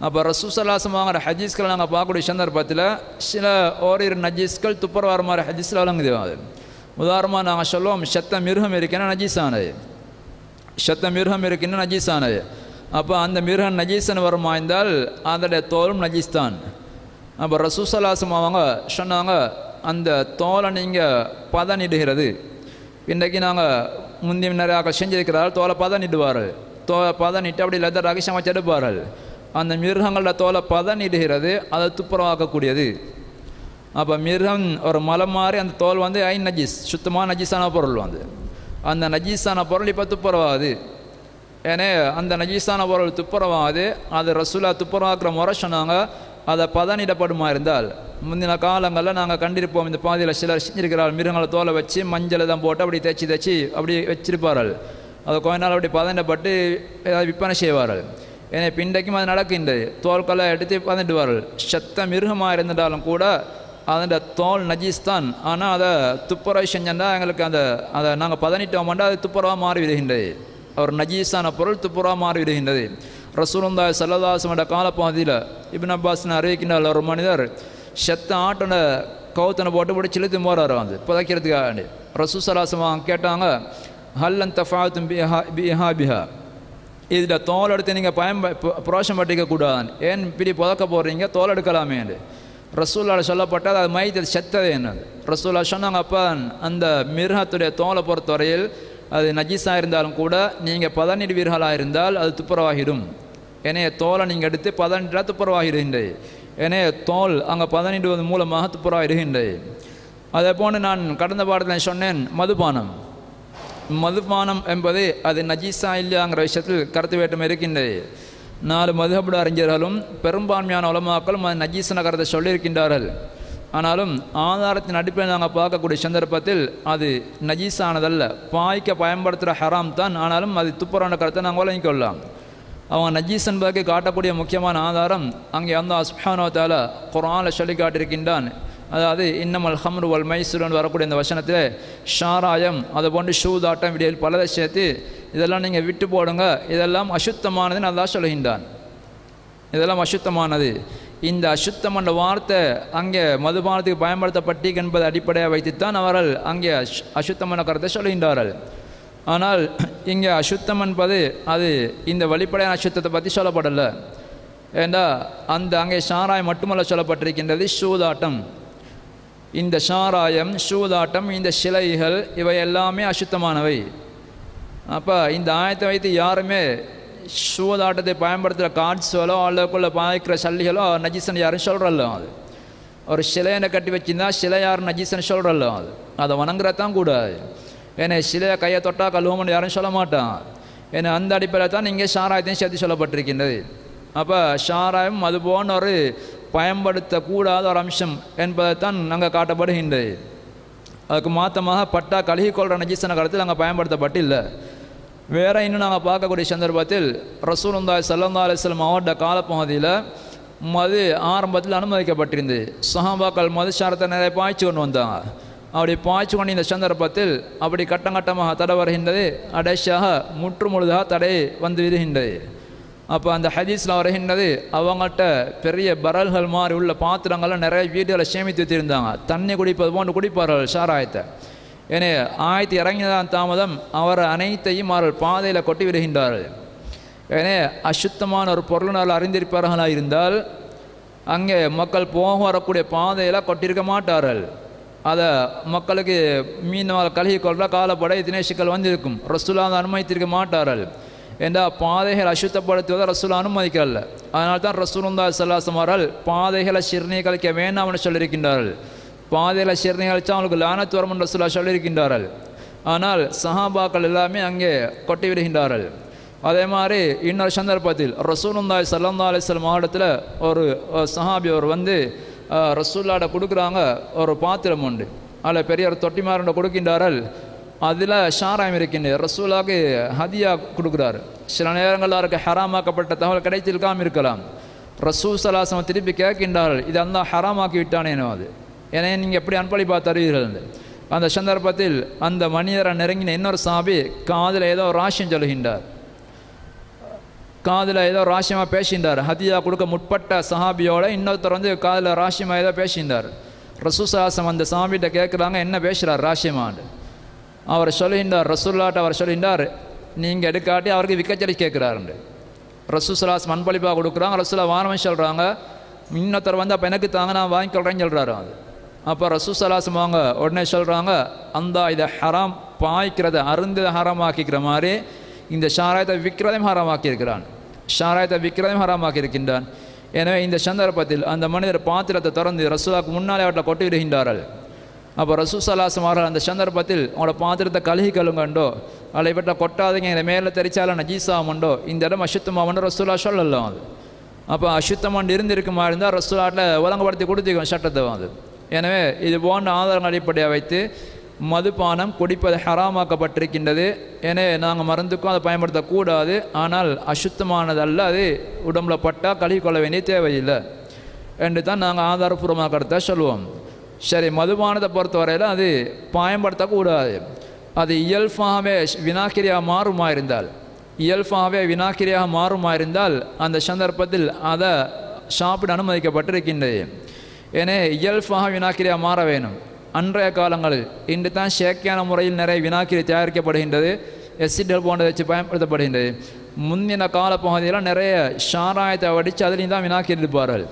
அப்போ ரசூசல்லாசம் வாங்குற ஹதீஸ்களை நாங்கள் பார்க்கக்கூடிய சந்தர்ப்பத்தில் சில ஓரிரு நஜீஸ்கள் துப்புரவாகிற மாதிரி ஹதீஸில் வழங்குது. அது உதாரணமாக நாங்கள் சொல்லுவோம், செத்த மிருகம் இருக்குன்னா நஜீஸானது, செத்த மிருகம் இருக்குன்னா நஜீஸானது. அப்போ அந்த மிருகம் நஜீஸன் வருமா இருந்தால் அதோடைய தோலும் நஜீஸ் தான். அப்போ ரசூசல்லாசம் அவங்க சொன்னாங்க, அந்த தோலை நீங்கள் பதனிடுகிறது. இன்றைக்கு நாங்கள் முந்தைய நிறைய செஞ்சிருக்கிறார்கள், தோலை பதனிடுவார்கள். தோலை பதனிட்டு அப்படி லெதராகி சமைச்செடுப்பார்கள். அந்த மிருகங்களோட தோலை பதனிடுகிறது, அதை துப்புரவாக்கக்கூடியது. அப்போ மிருகம் ஒரு மலம் மாதிரி அந்த தோல் வந்து நஜீஸ், சுத்தமான நஜீஸான பொருள் வந்து அந்த நஜீஸான பொருள் இப்போ துப்புரவாகுது. ஏன்னா அந்த நஜீஸான பொருள் துப்புரவாகுது. அது ரசூலா துப்புரவாக்குற முறை சொன்னாங்க. அதை பதனிடப்படுமா இருந்தால் முந்தின காலங்களில் நாங்கள் கண்டிருப்போம், இந்த பாதியில் சிலர் செஞ்சிருக்கிறார்கள், மிருகங்களை தோலை வச்சு மஞ்சள் தான் போட்டு அப்படி தைச்சி அப்படி வச்சிருப்பார்கள். அதை கொஞ்ச நாள் அப்படி பதனிடப்பட்டு ஏதாவது விற்பனை செய்வார்கள். ஏன்னா பிண்டைக்கும் அது நடக்கின்றது. தோல்களை எடுத்து பதனிடுவார்கள். செத்த மிருகமாக இருந்துட்டாலும் கூட அதோட தோல் நஜீஸ் தான். ஆனால் அதை துப்புரவு செஞ்சா எங்களுக்கு அதை நாங்கள் பதனிட்டோம்னா அது துப்புரவாக மாறி விடுகின்றது. ஒரு நஜீஸான பொருள் துப்புரவாக மாறி விடுகின்றது. ரசூலுல்லாஹி ஸல்லல்லாஹு அலைஹி வஸல்லம் காலப்பகுதியில் இப்னு அப்பாஸ் அறிவிக்கின்றார், ஒரு மனிதர் செத்த ஆட்டோட கவுத்தனை போட்டு சிலுத்து போகிறார் வந்து புதைக்கிறதுக்காக. ரசூல் ஸல்லல்லாஹு அலைஹி வஸல்லம் கேட்டாங்க, ஹல்லன் தஃபாத்தும் பிஹா, இதில் தோல் எடுத்து நீங்கள் புரோஷம் பட்டிக்க கூடாது, ஏன் இப்படி புதைக்க போடுறீங்க, தோல் எடுக்கலாமே என்று ரசூலால் சொல்லப்பட்டது. அது மைத்து செத்தது என்னது ரசூலா சொன்னாங்க. அப்போ அந்த மிருகத்துடைய தோலை பொறுத்தவரையில் அது நஜீஸாக இருந்தாலும் கூட நீங்கள் பதனிடுவீர்களாக இருந்தால் அது துப்புரவாகிடும். ஏனைய தோலை நீங்கள் எடுத்து பதனிட்டால் துப்புரவாகிடுகின்றது. ஏனைய தோல் அங்கே பதனிடுவது மூலமாக துப்புரவாகிடுகின்றது. அதே போன்று நான் கடந்த பாடத்தில் சொன்னேன், மதுபானம் என்பது அது நஜீஸா இல்லையாங்கிற விஷயத்தில் கருத்து வேட்டம் இருக்கின்றது. 4 மதுஹப் அறிஞர்களும் பெரும்பான்மையான உலமாக்களும் அது நஜீஸான கருத்தை சொல்லியிருக்கின்றார்கள். ஆனாலும் ஆதாரத்தின் அடிப்படையில் நாங்கள் பார்க்கக்கூடிய சந்தர்ப்பத்தில் அது நஜீஸானதல்ல, பாய்க்க பயன்படுத்துகிற ஹராம் தான். ஆனாலும் அது துப்புரவான கருத்தை நாங்கள் வழங்கிக் கொள்ளலாம். அவங்க நஜீஸ் என்பதற்கு காட்டக்கூடிய முக்கியமான ஆதாரம் அங்கே அல்லாஹ் சுப்ஹானஹு வ தஆலா குர்ஆனில் சொல்லி காட்டியிருக்கின்றான். அதாவது இன்னமல் ஹம்ரு வல் மைசூரன் வரக்கூடிய இந்த வசனத்தில் ஷாராயம், அதை போன்று ஷூதாட்டம், இடையில் பலதை சேர்த்து இதெல்லாம் நீங்கள் விட்டு போடுங்க, இதெல்லாம் அசுத்தமானதுன்னு அல்லாஹ் சொல்கின்றான். இதெல்லாம் அசுத்தமானது. இந்த அசுத்தம் என்ற வார்த்தை அங்கே மதுபானத்துக்கு பயன்படுத்தப்பட்டு என்பதை அடிப்படையாக வைத்துத்தான் அவர்கள் அங்கே அசுத்தமான கருத்தை சொல்கின்றார்கள். ஆனால் இங்கே அசுத்தம் என்பது அது இந்த வெளிப்படையான அசுத்தத்தை பற்றி சொல்லப்படலை. ஏண்டா அந்த அங்கே ஷாராயம் மட்டுமல்ல சொல்லப்பட்டிருக்கின்றது, ஷூதாட்டம். இந்த ஷாராயம், ஷூதாட்டம், இந்த சிலைகள் இவை எல்லாமே அசுத்தமானவை. அப்போ இந்த ஆயத்தை வைத்து யாருமே ஷூதாட்டத்தை பயன்படுத்துகிற கார்ட்ஸோலோ அல்லக்குள்ள பாய்க்கிற சல்லிகளோ நஜீசன் யாரும் சொல்கிறல்ல. அது ஒரு சிலையை கட்டி வச்சுருந்தா சிலை யாரும் நஜீசன் சொல்கிறல்ல. அதை வணங்குறதான் கூடாது. ஏன்னா சிலையை கையை தொட்டால் கழுவணும்னு யாரும் சொல்ல மாட்டான். ஏன்னா அந்த அடிப்படையில் தான் இங்கே ஷாராயத்தையும் சேர்த்து சொல்லப்பட்டிருக்கின்றது. அப்போ ஷாராயம் அது போன்ற ஒரு பயன்படுத்தக்கூடாத ஒரு அம்சம் என்பதைத்தான் நாங்கள் காட்டப்படுகின்றது. அதுக்கு மாற்றமாக பட்டா கழுகி கொள்கிற நஜீஸான காலத்தில் அங்கே பயன்படுத்தப்பட்டில்லை. வேறு இன்னும் நாங்கள் பார்க்கக்கூடிய சந்தர்ப்பத்தில் ரசூலுல்லாஹி ஸல்லல்லாஹு அலைஹி வஸல்லம் அவரோட காலப்பகுதியில் மது ஆரம்பத்தில் அனுமதிக்கப்பட்டிருந்தது. சஹாபாக்கள் மது சாரத்தை நிறைய பாய்ச்சி கொண்டு வந்தாங்க. அப்படி பாய்ச்சி கொண்டு இந்த சந்தர்ப்பத்தில் அப்படி கட்டங்கட்டமாக தடை வருகின்றது, அடைசியாக முற்றுமுழுதாக தடை வந்து விடுகின்றது. அப்போ அந்த ஹதீஸில் வருகின்றது, அவங்கள்ட்ட பெரிய பரல்கள் மாதிரி உள்ள பாத்திரங்கள்லாம் நிறைய வீடுகளை சேமித்து வச்சுருந்தாங்க. தண்ணி குடிப்பது போன்று குடிப்பார்கள் சாராயத்தை. ஏனே ஆயத்து இறங்கினதான் தாமதம் அவர் அனைத்தையும் அவர்கள் பாதையில் கொட்டி விடுகின்றார்கள். ஏனே அசுத்தமான ஒரு பொருளினால் அறிந்திருப்பார்களாக இருந்தால் அங்கே மக்கள் போக வரக்கூடிய பாதையில் கொட்டியிருக்க மாட்டார்கள். அதை மக்களுக்கு மீனவால் கழுகி கொள்கிற காலப்பட இத்தனை சிக்கல் வந்திருக்கும். ரசூலா அனுமதித்திருக்க மாட்டார்கள். ஏண்டா பாதைகளை அசுத்தப்படுத்துவதை ரசூலா அனுமதிக்கல. அதனால தான் ரசூலுல்லாஹி ஸல்லல்லாஹு அலைஹி வஸல்லம் அவர்கள் பாதைகளை சிறுநீர் கழிக்க வேண்டாம்னு சொல்லியிருக்கின்றார்கள். பாதையில் சிறுநீர் கழிச்சா அவங்களுக்கு லானத்து வரும் என்று ரசூலா சொல்லியிருக்கின்றார்கள். ஆனால் சஹாபாக்கள் எல்லாமே அங்கே கொட்டி விடுகின்றார்கள். அதே மாதிரி இன்னொரு சந்தர்ப்பத்தில் ரசூலுல்லாஹி ஸல்லல்லாஹு அலைஹி வஸல்லம் அவரிடத்தில் ஒரு சஹாபி அவர் வந்து ரசூல்லாட கொடுக்குறாங்க ஒரு பாத்திரம் உண்டு. அதில் பெரிய ஒரு தொட்டி மாறண்ட கொடுக்கின்றார்கள். அதில் ஷாராயம் இருக்கின்ற ரசூலாவுக்கு ஹதியா கொடுக்குறாரு. சில நேரங்களில் அவருக்கு ஹராமாக்கப்பட்ட தகவல் கிடைத்திருக்காமல் இருக்கலாம். ரசூல் ஸல்லல்லாஹு அலைஹி வஸல்லம் திருப்பி கேட்கின்றார்கள், இது அல்லாஹ் ஹராமாக்கி விட்டானேனோ அது, ஏன்னா நீங்கள் எப்படி அன்பளிப்பா தருவீர்கள். அந்த சந்தர்ப்பத்தில் அந்த மனிதரை நெருங்கின இன்னொரு சாபி காதில் ஏதோ ராசியம் சொல்கின்றார். காதில் ஏதோ ராசியமாக பேசின்றார். ஹதியா கொடுக்க முற்பட்ட சஹாபியோட இன்னொருத்தர் வந்து காதில் ராசியமாக ஏதோ பேசின்றார். ரசூல் ஸல்லல்லாஹு அலைஹி வஸல்லம் அந்த சாபிகிட்ட கேட்குறாங்க, என்ன பேசுகிறார் ராசியமாண்டு. அவர் சொல்லுகின்றார், ரசூல்லாட்ட அவர் சொல்லுகின்றார், நீங்கள் எடுக்காட்டி அவருக்கு விக்கச்சலி கேட்குறாருண்டு. ரசூல் ஸல்லல்லாஹு அலைஹி வஸல்லம் அன்பளிப்பாக கொடுக்குறாங்க. ரசூலா வாரமே சொல்கிறாங்க, இன்னொருத்தர் வந்து அப்போ எனக்கு தாங்க நான் வாங்கிக்கொள்கிறேன்னு சொல்கிறாரு. அது அப்போ ரசூல் ஸல்லல்லாஹு அலைஹி வஸல்லம் அவங்க உடனே சொல்கிறாங்க, அந்த இதை ஹராம் பாய்க்கிறத அருந்ததை ஹராமாக்கிக்கிற மாதிரி இந்த ஷாராயத்தை விற்கிறதையும் ஹராமாக்கியிருக்கிறான். ஷாராயத்தை விற்கிறதையும் ஹராமாக்கியிருக்கின்றான். எனவே இந்த சந்தர்ப்பத்தில் அந்த மனிதர் பாத்திரத்தை திறந்து ரசூலுக்கு முன்னாலே அவர்களை கொட்டி விடுகின்றார்கள். அப்போ ரசூல் ஸல்லல்லாஹு அலைஹி வஸல்லம் அந்த சந்தர்ப்பத்தில் அவங்களோட பாத்திரத்தை கழுகி கழுங்கண்டோ, அதில் இவற்றை கொட்டாதீங்க, இதை மேலே தெரிச்சாலும் நஜீஸாமண்டோ, இந்த இடம் அசுத்தமாமண்டோ ரசூலா சொல்லலாம். அது அப்போ அசுத்தமாண்டு இருந்திருக்குமா இருந்தால் ரசூலாட்டில் ஒழுங்குபடுத்தி கொடுத்துக்கணும் சட்டத்தை வந்து. எனவே இது போன்ற ஆதாரங்கள் அடிப்படையாக வைத்து மதுபானம் குடிப்பது ஹராமாக்கப்பட்டிருக்கின்றது. எனவே நாங்கள் மருந்துக்கும் அதை பயன்படுத்தக்கூடாது. ஆனால் அசுத்தமானதல்ல, அது உடம்புல பட்டால் கழுகி கொள்ள வேண்டிய தேவையில்லை என்று தான் நாங்கள் ஆதாரபூர்வமாக கருத்தாக சொல்லுவோம். சரி, மதுபானத்தை பொறுத்தவரையில் அது பயன்படுத்தக்கூடாது. அது இயல்பாகவே வினாக்கிரியாக மாறுமா இருந்தால், இயல்பாகவே வினாக்கிரியாக மாறுமா இருந்தால் அந்த சந்தர்ப்பத்தில் அதை சாப்பிட அனுமதிக்கப்பட்டிருக்கின்றது. ஏனே இயல்பாக வினாக்கிரியாக மாற வேணும். அன்றைய காலங்களில் இன்று தான் செயற்கையான முறையில் நிறைய வினாக்கிரி தயாரிக்கப்படுகின்றது, எசிட்கள் போன்றதை வச்சு பயன்படுத்தப்படுகின்றது. முந்தின காலப்பகுதியில் நிறைய ஷாராயத்தை வடித்து அதிலையும் தான் வினாக்கிரி இருப்பார்கள்.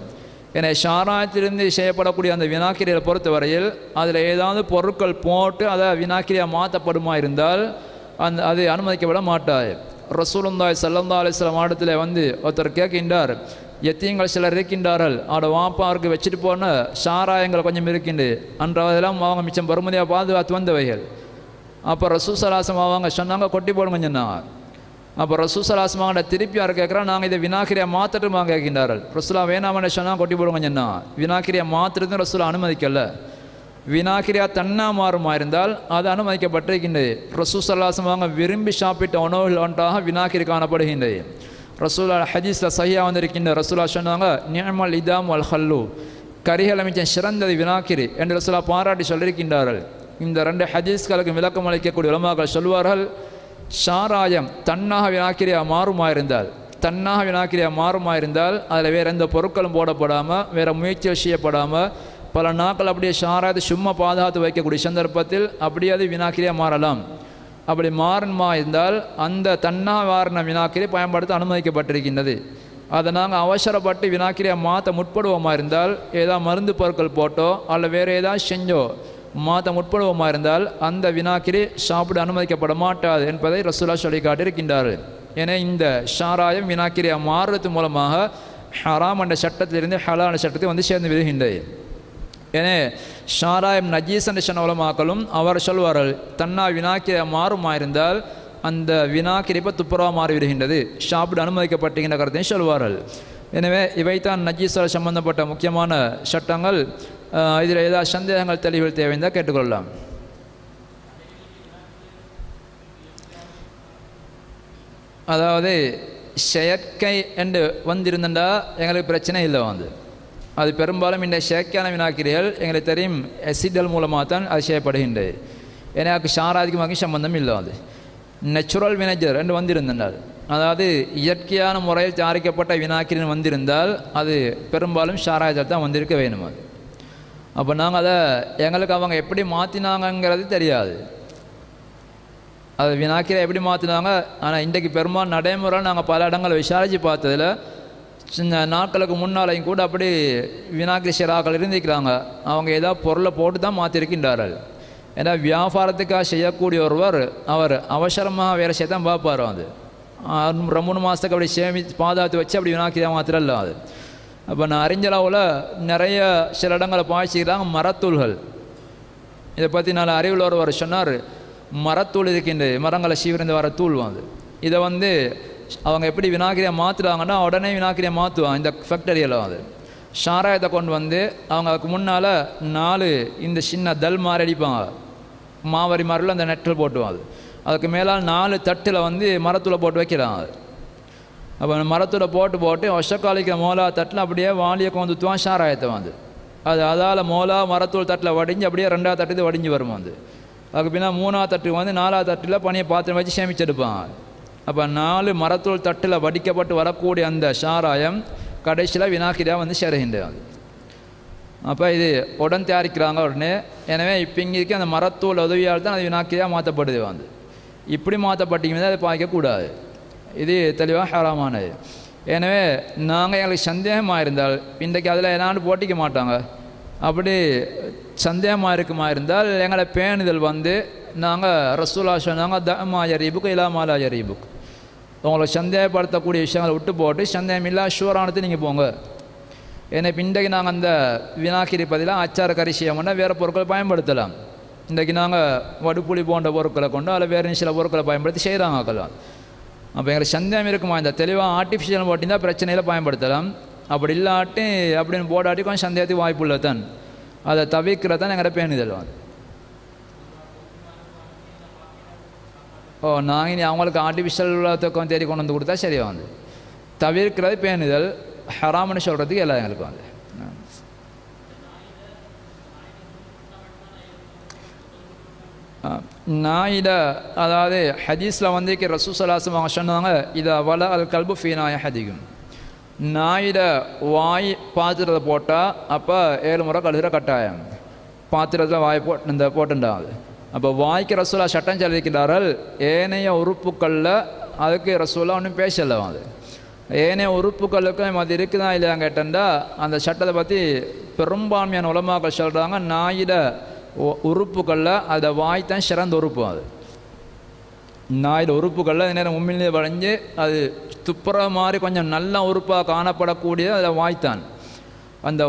ஏன்னா ஷாராயத்திலிருந்து செய்யப்படக்கூடிய அந்த வினாக்கிரியை பொறுத்தவரையில் அதில் ஏதாவது பொருட்கள் போட்டு அதை வினாக்கிரியாக மாற்றப்படுமா இருந்தால் அது அனுமதிக்கப்பட மாட்டாது. ரசூலுல்லாஹி ஸல்லல்லாஹு அலைஹி வஸல்லம் இடத்துல வந்து ஒருத்தர் கேட்கின்றார், எத்தீங்கள் சிலர் இருக்கின்றார்கள், அவரோட வாப்பாருக்கு வச்சுட்டு போன ஷாராயங்கள் கொஞ்சம் இருக்கின்றது, அன்றதெல்லாம் அவங்க மிச்சம் பெருமதியாக பாதுகாத்து வந்தவைகள். அப்போ ரசூல் ஸல்லல்லாஹு அலைஹி வஸல்லம் அவங்க சொன்னாங்க, கொட்டி போடுங்க சொன்னாங்க. அப்போ ரசூல் ஸல்லல்லாஹு அலைஹி வஸல்லம் திருப்பி யார் கேட்குறோம், நாங்கள் இதை வினாக்கிரியாக மாற்றட்டுமா கேட்கின்றார்கள். ரசூலா வேணாமன்னு சொன்னால் கொட்டி போடுங்க சொன்னாங்க. வினாக்கிரியாக மாற்றுறதுன்னு ரசூலா அனுமதிக்கல. வினாக்கிரியாக தன்னா மாறுமா இருந்தால் அது அனுமதிக்கப்பட்டிருக்கின்றது. ரசூல் ஸல்லல்லாஹு அலைஹி வஸல்லம் விரும்பி சாப்பிட்ட உணவுகள் ஒன்றாக வினாக்கிரி காணப்படுகின்றது. ரசூலா ஹதீஸில் சஹியா வந்திருக்கின்ற ரசூலா சொன்னாங்க, நிஅமல் இதாம் வல் ஹல்லு, கரிகள் மிச்சம் சிறந்தது வினாக்கிரி என்று ரசூலா பாராட்டி சொல்லியிருக்கின்றார்கள். இந்த ரெண்டு ஹதீஸ்களுக்கு விளக்கம் அளிக்கக்கூடிய உலமாக்கள் சொல்வார்கள், ஷாராயம் தன்னாக வினாக்கிரியாக மாறுமா இருந்தால் அதில் வேறு எந்த பொருட்களும் போடப்படாமல், வேறு முயற்சிகள் செய்யப்படாமல் பல நாட்கள் அப்படியே ஷாராயத்தை சும்மா பாதுகாத்து வைக்கக்கூடிய சந்தர்ப்பத்தில் அப்படியே அது வினாக்கிரியாக மாறலாம். அப்படி மாறணுமா இருந்தால் அந்த தன்னா வாரண வினாக்கிரி பயன்படுத்த அனுமதிக்கப்பட்டிருக்கின்றது. அதை நாங்கள் அவசரப்பட்டு வினாக்கிரியாக மாற்ற முற்படுவோமா இருந்தால், ஏதாவது மருந்து பொருட்கள் போட்டோ அல்ல வேறு ஏதாவது செஞ்சோ மாற்ற முற்படுவோமா இருந்தால் அந்த வினாக்கிரி சாப்பிட அனுமதிக்கப்பட மாட்டாது என்பதை ரசூலா சொல்லி காட்டியிருக்கின்றார்கள். ஏன்னா இந்த ஷாராயம் வினாக்கிரியாக மாறுறது மூலமாக ஹராம் என்ற சட்டத்திலிருந்து ஹலால் சட்டத்தை வந்து சேர்ந்து விடுகின்றது. ஏனே ஷாராயம் நஜீஸ் என்ற சொன்ன உலமாக்களும் அவர் சொல்வார்கள், தன்னா வினாக்கிரியாக மாறுமா இருந்தால் அந்த வினாக்கிரி இப்போ துப்புரவாக மாறிவிடுகின்றது, சாப்பிட அனுமதிக்கப்பட்டிருக்கின்ற கருத்தையும் சொல்வார்கள். எனவே இவைத்தான் நஜீஸோடு சம்பந்தப்பட்ட முக்கியமான சட்டங்கள். இதில் ஏதாவது சந்தேகங்கள் தெளிவுகள் தேவைந்தால் கேட்டுக்கொள்ளலாம். அதாவது செயற்கை என்று வந்திருந்தா எங்களுக்கு பிரச்சனை இல்லை வந்து. அது பெரும்பாலும் இந்த செயற்கையான வினாக்கிரிகள் எங்களுக்கு தெரியும் எசிடல் மூலமாக தான் அது செய்யப்படுகின்றது. எனக்கு ஷாராதிக்கு சம்பந்தம் இல்லை. அது நேச்சுரல் வினேஜர் என்று வந்திருந்தால், அதாவது இயற்கையான முறையில் தயாரிக்கப்பட்ட வினாக்கிரின் வந்திருந்தால் அது பெரும்பாலும் ஷாராயத்தில் தான் வந்திருக்க வேணும். அது அப்போ நாங்கள் அதை எங்களுக்கு அவங்க எப்படி மாற்றினாங்கங்கிறது தெரியாது. அது வினாக்கிரை எப்படி மாற்றினாங்க. ஆனால் இன்றைக்கு பெரும்பாலும் நடைமுறையில் நாங்கள் பல இடங்களை விசாரித்து பார்த்ததில் சின்ன நாட்களுக்கு முன்னாலையும் கூட அப்படி வினாக்கிரி சிறாக்கள் இருந்திருக்கிறாங்க. அவங்க ஏதாவது பொருளை போட்டு தான் மாற்றிருக்கின்றார்கள். ஏன்னா வியாபாரத்துக்காக செய்யக்கூடிய ஒருவர் அவர் அவசரமாக வேறு செய்யத்தான் பார்ப்பார். அது 3 மாதத்துக்கு அப்படி பாதுகாத்து வச்சு அப்படி வினாக்கிரியாக மாத்திரம் இல்லை. அது அப்போ நான் அறிஞ்சளவில் நிறைய சில இடங்களை பாய்ச்சிக்கிறாங்க மரத்தூள்கள். இதை பற்றி நான் அறிவில் ஒருவர் சொன்னார், மரத்தூள் இருக்கின்ற மரங்களை சீவிருந்து வர தூள் வந்து இதை வந்து அவங்க எப்படி வினாக்கிரியாக மாற்றுறாங்கன்னா உடனே வினாக்கிரியாக மாற்றுவாங்க. இந்த ஃபேக்டரியில் அது ஷாராயத்தை கொண்டு வந்து அவங்க அதுக்கு முன்னால் 4 இந்த சின்ன தல் மாதிரி அடிப்பாங்க, மாவரி மாதிரில அந்த நெட்டில் போட்டுவாங்க. அதுக்கு மேலால் 4 தட்டில் வந்து மரத்தூளை போட்டு வைக்கிறாங்க. அப்போ மரத்தூளை போட்டு வருஷக்காலிக்கிற மோலா தட்டில் அப்படியே வாளியை கொண்டுத்துவான் ஷாராயத்தை வந்து. அதால் மோலா மரத்தூள் தட்டில் வடிஞ்சு அப்படியே 2ஆவது தட்டு வடிஞ்சு வரும் வந்து. அதுக்கு பின்னால் 3ஆவது தட்டு வந்து 4ஆவது தட்டில் பனியை பாத்திரம் வச்சு சேமிச்செடுப்பாங்க. அப்போ 4 மரத்தூள் தட்டில் வடிக்கப்பட்டு வரக்கூடிய அந்த ஷாராயம் கடைசியில் வினாக்கிரியாக வந்து சேருகின்றது. அப்போ இது உடன் தயாரிக்கிறாங்க உடனே. எனவே இப்போ இங்கே இருக்க அந்த மரத்தூள் உதவியால் தான் அது வினாக்கிரியாக மாற்றப்படுது வந்து. இப்படி மாற்றப்பட்டீங்கன்னா அதை பாய்க்கக்கூடாது. இது தெளிவாக ஹராமானது. எனவே நாங்கள் எங்களுக்கு சந்தேகமாக இருந்தால் இன்றைக்கு அதில் என்னான்னு போட்டிக்க மாட்டாங்க. அப்படி சந்தேகமாக இருக்குமா இருந்தால் எங்களை பேணுதல் வந்து நாங்கள் ரசூலா சொன்னாங்க தமா யரீபுக்கு இலாமாலா யரீபுக்கு, உங்களை சந்தேகப்படுத்தக்கூடிய விஷயங்களை விட்டு போட்டு சந்தேகம் இல்லா ஷூரானது நீங்கள் போங்க. ஏன்னா இப்போ இன்றைக்கு நாங்கள் அந்த வினாக்கிரி பதிலாக அச்சார கறி செய்யணும்னா வேறு பொருட்களை பயன்படுத்தலாம். இன்றைக்கு நாங்கள் வடுப்புளி போன்ற பொருட்களை கொண்டு அதில் வேறு சில பொருட்களை பயன்படுத்தி செய்கிறாங்க ஆக்கலாம். அப்போ எங்களுக்கு சந்தேகம் இருக்குமா இந்த தெளிவாக ஆர்டிஃபிஷியல் போட்டிருந்தால் பிரச்சனையில் பயன்படுத்தலாம். அப்படி இல்லாட்டி அப்படின்னு போடாட்டி கொஞ்சம் சந்தேகத்துக்கு வாய்ப்பு இல்லை தான். அதை தவிர்க்கிறது தான் எங்கள்கிட்ட பேணுதல் வந்து. நாங்கள் இனி அவங்களுக்கு ஆர்டிஃபிஷியல் உள்ளத்துக்கும் தேடி கொண்டு வந்து கொடுத்தா சரியாக வந்து. தவிர்க்கிறது பேணுதல், ஹராம்னு சொல்கிறதுக்கு எல்லாம் எங்களுக்கு வந்து. நாயிட அதாவது ஹதீஸில் வந்து ரசூலுல்லாஹி அவங்க சொன்னாங்க, இதை வல அல் கல்பு ஃபீனாய ஹதிகும், நாயிட வாய் பாத்திரத்தை போட்டால் அப்போ 7 முறை கழுகுற கட்டாயம். பாத்திரத்தில் வாய் போட்டுண்டாது. அப்போ வாய்க்கு ரசூலா சட்டம் சொல்லியிருக்கிறார்கள். ஏனைய உறுப்புக்களில் அதுக்கு ரசூலா ஒன்றும் பேசலை. அது ஏனைய உறுப்புகளுக்கும் அது இருக்குதா இல்லையா கேட்டா அந்த சட்டத்தை பற்றி பெரும்பான்மையான உலமாக்கள் சொல்கிறாங்க, நாயிட உறுப்புகளில் அதை வாய் தான் சிறந்த உறுப்பு. அது நாயிட உறுப்புகளில் நேரம் உண்மையிலே வளைஞ்சு அது துப்புற மாதிரி கொஞ்சம் நல்ல உறுப்பாக காணப்படக்கூடியது அதை வாய்த்தான். அந்த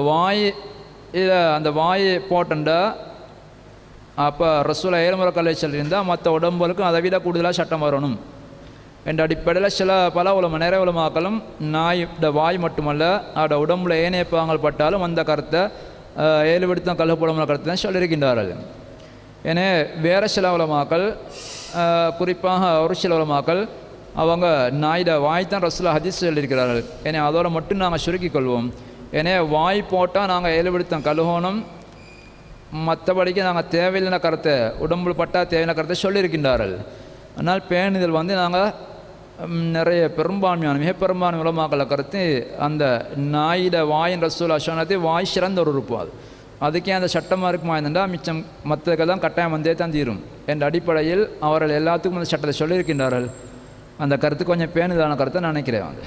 வாய் போட்டண்டா அப்போ ரசூலா 7 முறை கல்லை சொல்லியிருந்தால் மற்ற உடம்புகளுக்கும் அதை விட கூடுதலாக சட்டம் வரணும் என்ற அடிப்படையில் பல நிறைய உலமாக்களும் நாயோட வாய் மட்டுமல்ல அதோட உடம்புல ஏனைய பாகங்கள் பட்டாலும் அந்த கருத்தை 7 விடுத்தம் கல்லுப்படும் கருத்தை தான் சொல்லியிருக்கின்றார்கள். ஏன்னா வேறு சில உலமாக்கள் குறிப்பாக ஒரு சில உலமாக்கள் அவங்க நாயிட வாய் தான் ரசூலா ஹதீஸ் சொல்லியிருக்கிறார்கள். ஏன்னா அதோடு மட்டும் நாங்கள் சுருக்கிக் கொள்வோம். ஏன்னா வாய் போட்டால் நாங்கள் 7 விடுத்தம் கழுகணும், மற்றபடிக்கு நாங்கள் தேவையில்லைன கருத்தை உடம்புல பட்டால் தேவையான கருத்தை சொல்லியிருக்கின்றார்கள். ஆனால் பேணுதல் வந்து நாங்கள் நிறைய பெரும்பான்மையான மிக பெரும்பான்மை உலமாக்களை கருத்து அந்த நாயிட வாயின் ரசூலா சொன்னது வாய் சிறந்த ஒரு உறுப்பு. அதுக்கே அந்த சட்டமாக இருக்குமா இருந்தால் மிச்சம் மற்றதுக்கெல்லாம் கட்டாயம் வந்தே தான் தீரும் என்ற அடிப்படையில் அவர்கள் எல்லாத்துக்கும் அந்த சட்டத்தை சொல்லியிருக்கின்றார்கள். அந்த கருத்து கொஞ்சம் பேணுதலான கருத்தை நான் நினைக்கிறேன். அது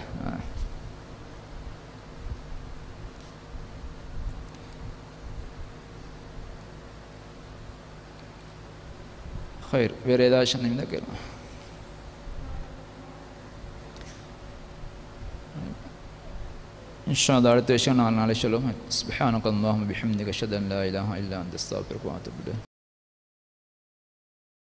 خير வேறு ஏதாவது சொன்னீங்கன்னா கேளுங்க. இன்ஷா அல்லாஹ் அடுத்த விஷயம் நாளை சொல்லுவோம். சுப்ஹானக அல்லாஹும்ம பிஹம்திக அஷ்ஹது அன் லா இலாஹா இல்லா அன்த அஸ்தக்ஃபிருக வ அத்தூபு இலைக்.